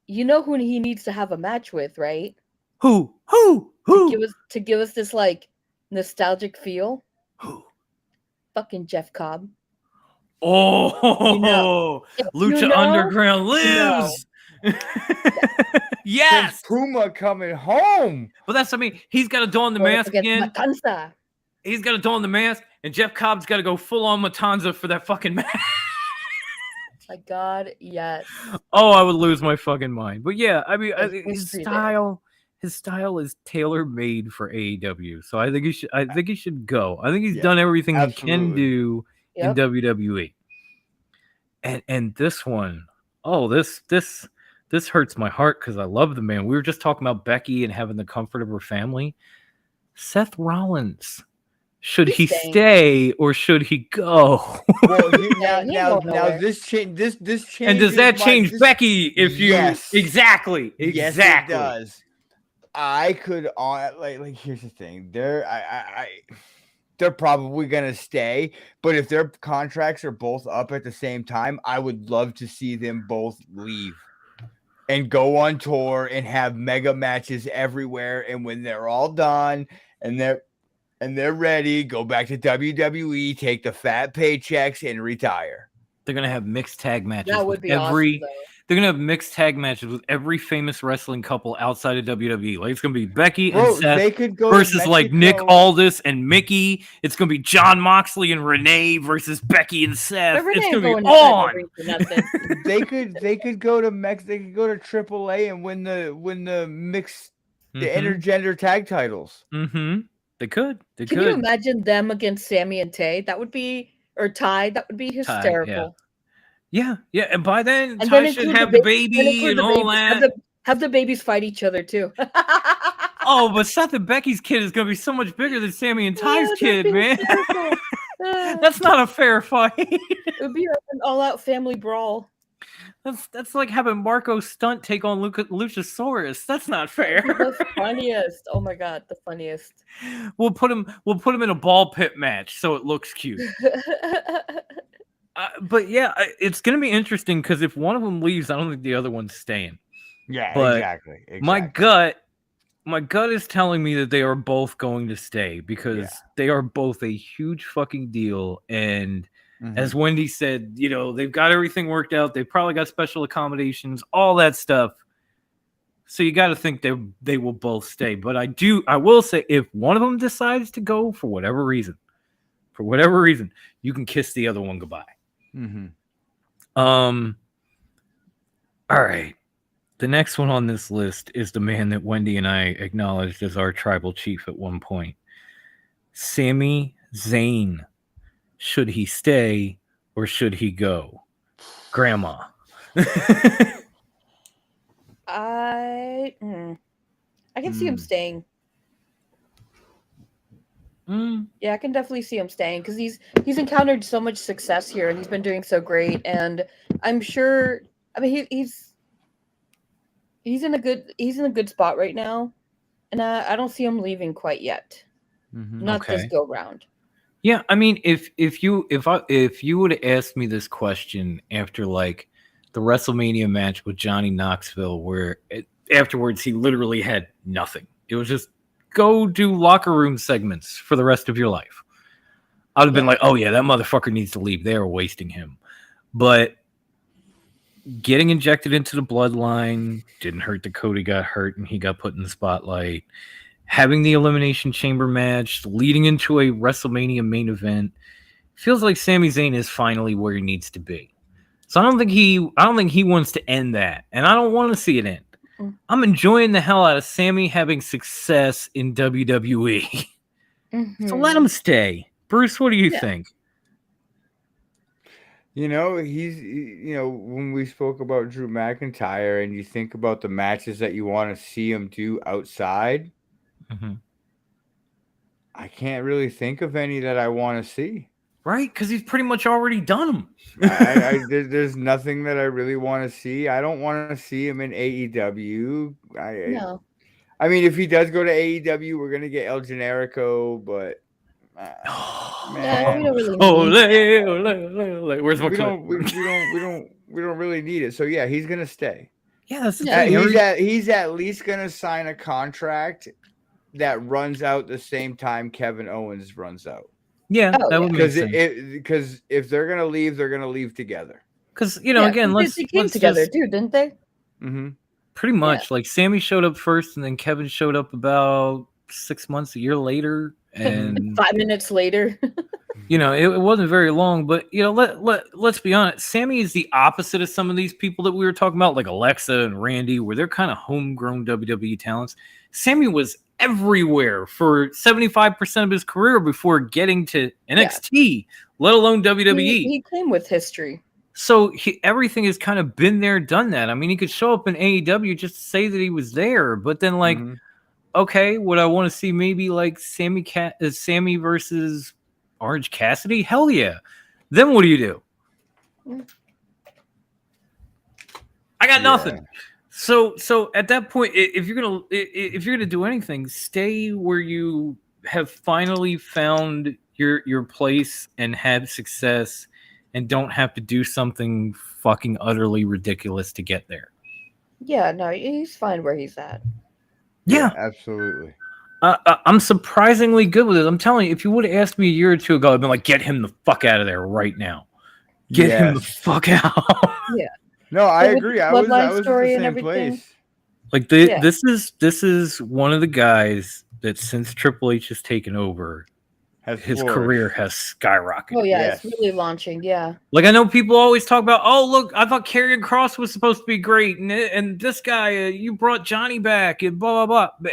You know who he needs to have a match with, right? Who? To give us this like nostalgic feel. Who? Fucking Jeff Cobb. Oh, Lucha Underground lives. Yes, There's Puma coming home. But he's got to don the mask again. Matanza. He's got to don the mask, and Jeff Cobb's got to go full on Matanza for that fucking match. My God, yes. Oh, I would lose my fucking mind. But yeah, I mean, his style is tailor made for AEW. So I think he should go. I think he's done everything he can do in WWE. And this one, this hurts my heart because I love the man. We were just talking about Becky and having the comfort of her family. Seth Rollins. Should he stay or should he go? Well, now this change. And does that change Becky? If you exactly, yes, it does. I could like. Here's the thing. They're probably gonna stay, but if their contracts are both up at the same time, I would love to see them both leave and go on tour and have mega matches everywhere. And when they're all done and they're ready, go back to WWE, take the fat paychecks, and retire. They're gonna have mixed tag matches. That would be awesome, though. They're gonna have mixed tag matches with every famous wrestling couple outside of WWE. Like it's gonna be Becky and Seth versus like Nick Aldis and Mickey. It's gonna be John Moxley and Renee versus Becky and Seth. It's gonna be on. They could go to They could go to AAA and win the mixed the intergender tag titles. They could. Can you imagine them against Sammy and Tay? That would be Ty. That would be hysterical. Yeah. And by then, Ty should have the baby and all that. Have the babies fight each other too. Oh, but Seth and Becky's kid is gonna be so much bigger than Sammy and Ty's kid, man. That's not a fair fight. It would be an all-out family brawl. That's like having Marco Stunt take on Luchasaurus. That's not fair. The funniest. Oh my god, the funniest. We'll put him in a ball pit match so it looks cute. But yeah, it's gonna be interesting because if one of them leaves, I don't think the other one's staying. Yeah, But exactly. My gut is telling me that they are both going to stay because they are both a huge fucking deal. And as Wendy said, you know, they've got everything worked out. They've probably got special accommodations, all that stuff. So you got to think they will both stay. But I will say, if one of them decides to go for whatever reason, you can kiss the other one goodbye. All right. The next one on this list is the man that Wendy and I acknowledged as our tribal chief at one point. Sami Zayn. Should he stay or should he go? Grandma. I can see him staying. Yeah, I can definitely see him staying because he's encountered so much success here and he's been doing so great. And I'm sure, I mean, he's in a good spot right now, and I don't see him leaving quite yet. Not this go round. Yeah, I mean, if you would have asked me this question after like the WrestleMania match with Johnny Knoxville, where afterwards he literally had nothing. It was just go do locker room segments for the rest of your life. I'd have been like, oh yeah, that motherfucker needs to leave. They are wasting him. But getting injected into the bloodline didn't hurt that Cody got hurt and he got put in the spotlight. Having the Elimination Chamber match leading into a WrestleMania main event feels like Sami Zayn is finally where he needs to be. So I don't think he wants to end that, and I don't want to see it end. I'm enjoying the hell out of Sami having success in WWE. So let him stay. Bruce, what do you think? You know, when we spoke about Drew McIntyre and you think about the matches that you want to see him do outside, I can't really think of any that I want to see. Right? Because he's pretty much already done them. There's nothing that I really want to see. I don't want to see him in AEW. No. I mean, if he does go to AEW, we're gonna get El Generico, but man, we don't really need Where's my we clip? don't really need it. So yeah, he's gonna stay. Yeah, that's the thing. He's at least gonna sign a contract that runs out the same time Kevin Owens runs out. Yeah, that would make sense. Because if they're gonna leave together. Because again, they came together too, didn't they? Pretty much. Like Sammy showed up first, and then Kevin showed up about 6 months, a year later, and 5 minutes later. It wasn't very long. But let's be honest. Sammy is the opposite of some of these people that we were talking about, like Alexa and Randy, where they're kind of homegrown WWE talents. Sammy was everywhere for 75% of his career before getting to NXT, let alone WWE. He came with history. So everything has kind of been there, done that. I mean, he could show up in AEW just to say that he was there, but then okay, would I want to see maybe like Sammy versus Orange Cassidy? Hell yeah. Then what do you do? I got nothing. So at that point, if you're gonna do anything, stay where you have finally found your place and had success, and don't have to do something fucking utterly ridiculous to get there. Yeah, no, he's fine where he's at. Yeah, absolutely. I'm surprisingly good with it. I'm telling you, if you would have asked me a year or two ago, I'd been like, get him the fuck out of there right now. Get him the fuck out. Yeah. No, I agree. I was in the same place. Like this is one of the guys that since Triple H has taken over, his career has skyrocketed. Oh yeah, it's really launching. Yeah. Like I know people always talk about, oh look, I thought Karrion Kross was supposed to be great, and this guy, you brought Johnny back, and blah blah blah. But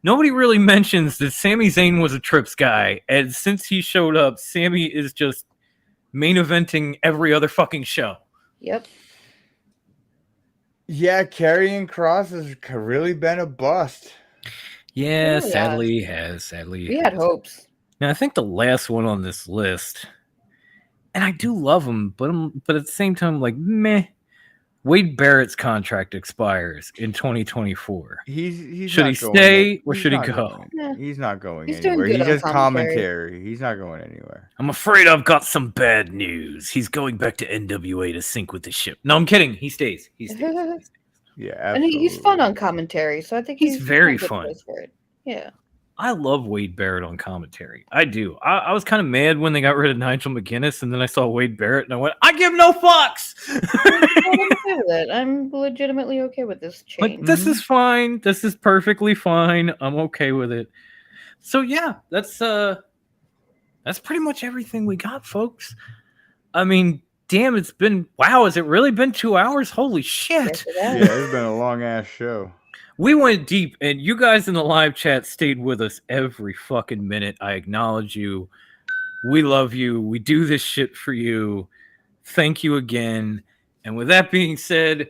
nobody really mentions that Sami Zayn was a Trips guy, and since he showed up, Sami is just main eventing every other fucking show. Yep. Yeah, Karrion Kross has really been a bust. Yeah, sadly he has. We had hopes. Now, I think the last one on this list, and I do love him, but at the same time, like, meh. Wade Barrett's contract expires in 2024. He's Should not he going stay any- or he's should he not go? going- Yeah. He's not going He's doing anywhere. good He on does commentary. commentary. He's not going anywhere. I'm afraid I've got some bad news. He's going back to NWA to sync with the ship. No, I'm kidding. He stays. He stays. Yeah, And absolutely. he's fun on commentary, so I think He's very a good fun. choice for it. Yeah. I love Wade Barrett on commentary. I do. I was kind of mad when they got rid of Nigel McGuinness, and then I saw Wade Barrett, and I went, I give no fucks. I'm okay with it. I'm legitimately okay with this Like, change. this is fine. This is perfectly fine. I'm okay with it. So yeah, that's pretty much everything we got, folks. I mean, damn, has it really been 2 hours? Holy shit. Yeah, it's been a long ass show. We went deep, and you guys in the live chat stayed with us every fucking minute. I acknowledge you. We love you. We do this shit for you. Thank you again. And with that being said,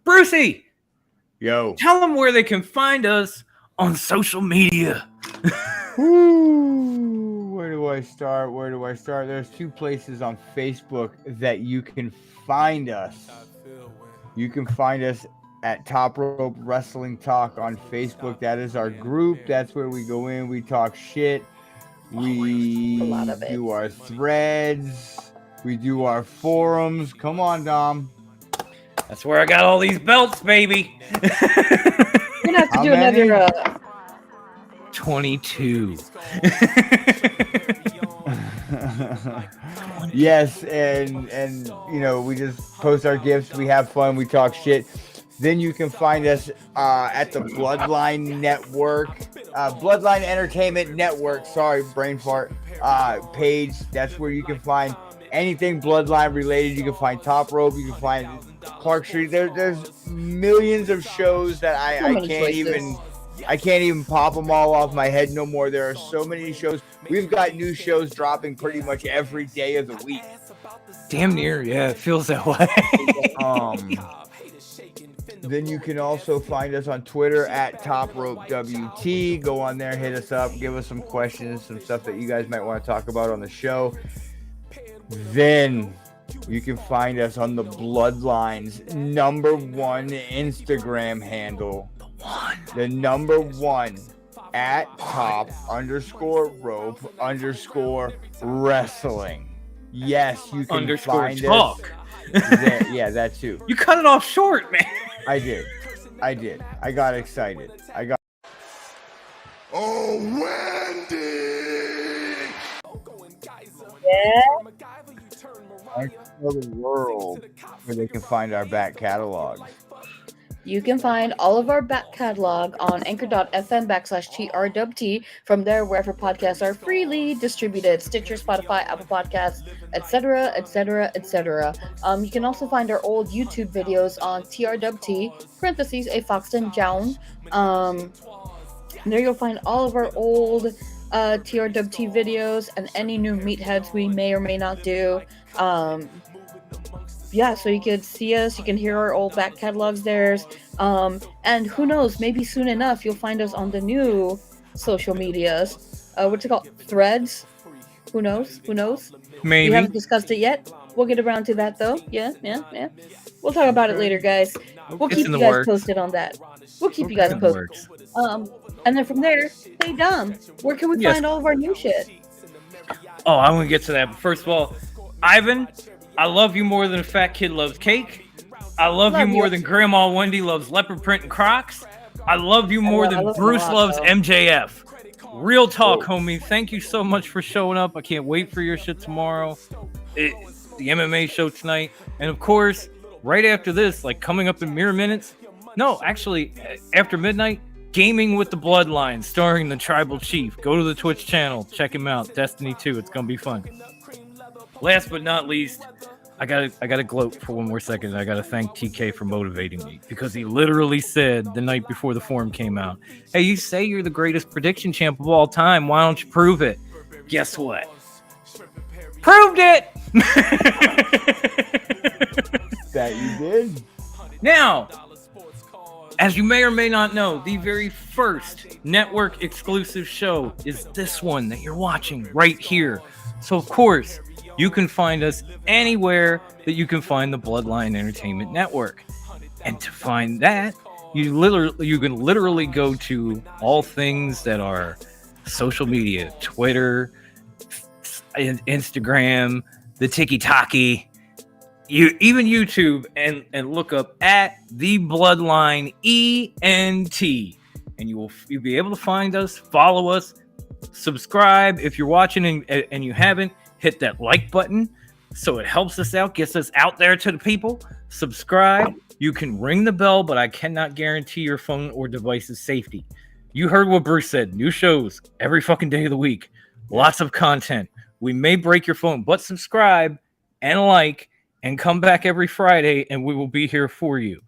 Brucey, Yo. tell them where they can find us on social media. Woo! Where do I start? There's 2 places on Facebook that you can find us. You can find us at Top Rope Wrestling Talk on Facebook. That is our group. That's where we go in. We talk shit. We A lot of it. do our threads. We do our forums. Come on, Dom. That's where I got all these belts, baby. We're gonna have to How do many? another 22. Yes, and you know, we just post our gifts, we have fun, we talk shit. Then you can find us at the Bloodline Network, Bloodline Entertainment Network. Sorry, brain fart. Page. That's where you can find anything Bloodline related. You can find Top Rope. You can find Clark Street. There's millions of shows that I many can't choices. I can't even pop them all off my head no more. There are so many shows. We've got new shows dropping pretty much every day of the week. Damn near, yeah, it feels that way. Then you can also find us on Twitter at Top Rope WT. Go on there, hit us up, give us some questions, some stuff that you guys might want to talk about on the show. Then you can find us on the Bloodline's #1 Instagram handle. The #1 at top_rope_wrestling. Yes, you can find _talk. us there. Yeah, that too. You cut it off short, man. I did. I got excited. Oh, Wendy! I tell the world where they can find our back catalogs. You can find all of our back catalog on anchor.fm/TRWT. From there, wherever podcasts are freely distributed, Stitcher, Spotify, Apple Podcasts, etc., etc., etc. You can also find our old YouTube videos on TRWT, a Foxton Jown. There you'll find all of our old TRWT videos and any new meatheads we may or may not do. Yeah, so you can see us, you can hear our old back catalogs there. And who knows, maybe soon enough you'll find us on the new social medias. What's it called? Threads? Who knows? Maybe. We haven't discussed it yet. We'll get around to that though. Yeah. We'll talk about it later, guys. We'll It's keep in you the guys works. posted on that. We'll keep you guys In the posted. works. And then from there, stay dumb. Where can we Yes. find all of our new shit? Oh, I'm gonna get to that. But first of all, Ivan, I love you more than a fat kid loves cake. I love you Love more you. than Grandma Wendy loves leopard print and Crocs. I love you more I than love them a Bruce lot, loves though. MJF. Real talk, homie. Thank you so much for showing up. I can't wait for your shit tomorrow. The MMA show tonight. And of course, right after this, like coming up in mere minutes. No, actually, after midnight, Gaming with the Bloodline, starring the Tribal Chief. Go to the Twitch channel. Check him out. Destiny 2. It's going to be fun. Last but not least, I gotta gloat for one more second. I gotta thank TK for motivating me, because he literally said the night before the forum came out, "Hey, you say you're the greatest prediction champ of all time. Why don't you prove it?" Guess what? Proved it. That you did. Now, As you may or may not know, the very first network exclusive show is this one that you're watching right here. So, of course, you can find us anywhere that you can find the Bloodline Entertainment Network. And to find that, you can literally go to all things that are social media, Twitter, Instagram, the TikTok, even YouTube, and look up at the Bloodline ENT, and you'll be able to find us, follow us, subscribe. If you're watching and you haven't, hit that like button so it helps us out, gets us out there to the people. Subscribe. You can ring the bell, but I cannot guarantee your phone or device's safety. You heard what Bruce said. New shows every fucking day of the week. Lots of content. We may break your phone, but subscribe and like and come back every Friday, and we will be here for you.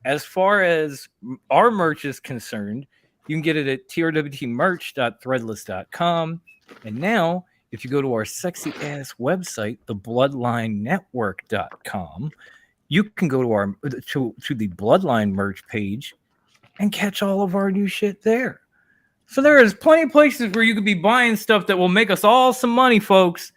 As far as our merch is concerned, you can get it at trwtmerch.threadless.com. And now, if you go to our sexy ass website, thebloodlinenetwork.com, you can go to the Bloodline merch page and catch all of our new shit there. So there is plenty of places where you could be buying stuff that will make us all some money, folks.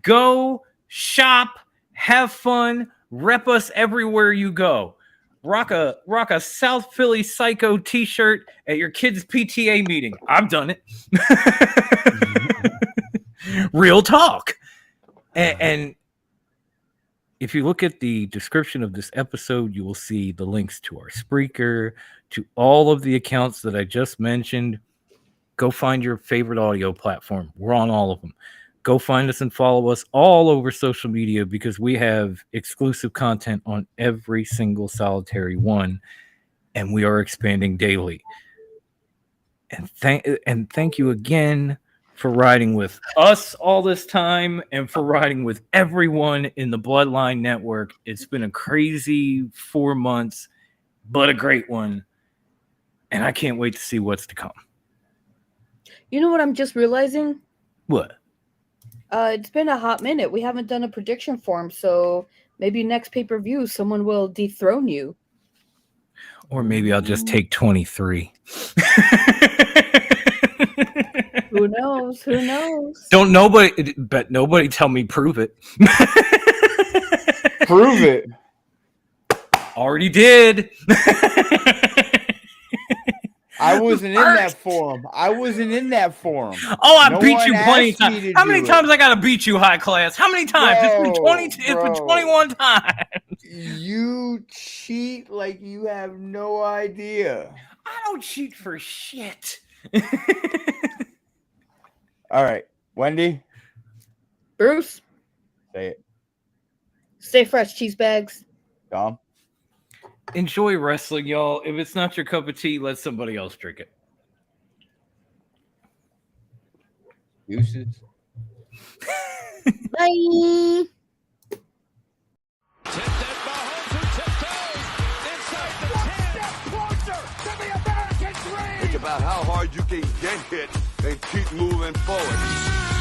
Go shop, have fun, rep us everywhere you go. Rock a South Philly Psycho t-shirt at your kid's PTA meeting. I've done it. Real talk. And if you look at the description of this episode, you will see the links to our Spreaker, to all of the accounts that I just mentioned. Go find your favorite audio platform. We're on all of them. Go find us and follow us all over social media, because we have exclusive content on every single solitary one, and we are expanding daily. And thank you again for riding with us all this time, and for riding with everyone in the Bloodline Network. It's been a crazy 4 months, but a great one. And I can't wait to see what's to come. You know what I'm just realizing? What? It's been a hot minute. We haven't done a prediction form, so maybe next pay-per-view someone will dethrone you. Or maybe I'll just take 23. Who knows? Who knows? But nobody tell me prove it. Prove it. Already did. I wasn't in that forum. Oh, I beat you plenty of times. How many times I gotta beat you, high class? How many times? It's been 21 times. You cheat like you have no idea. I don't cheat for shit. All right, Wendy. Bruce. Say it. Stay fresh, cheese bags. Dom. Enjoy wrestling, y'all. If it's not your cup of tea, let somebody else drink it. Deuces. Bye. Think about how hard you can get hit and keep moving forward.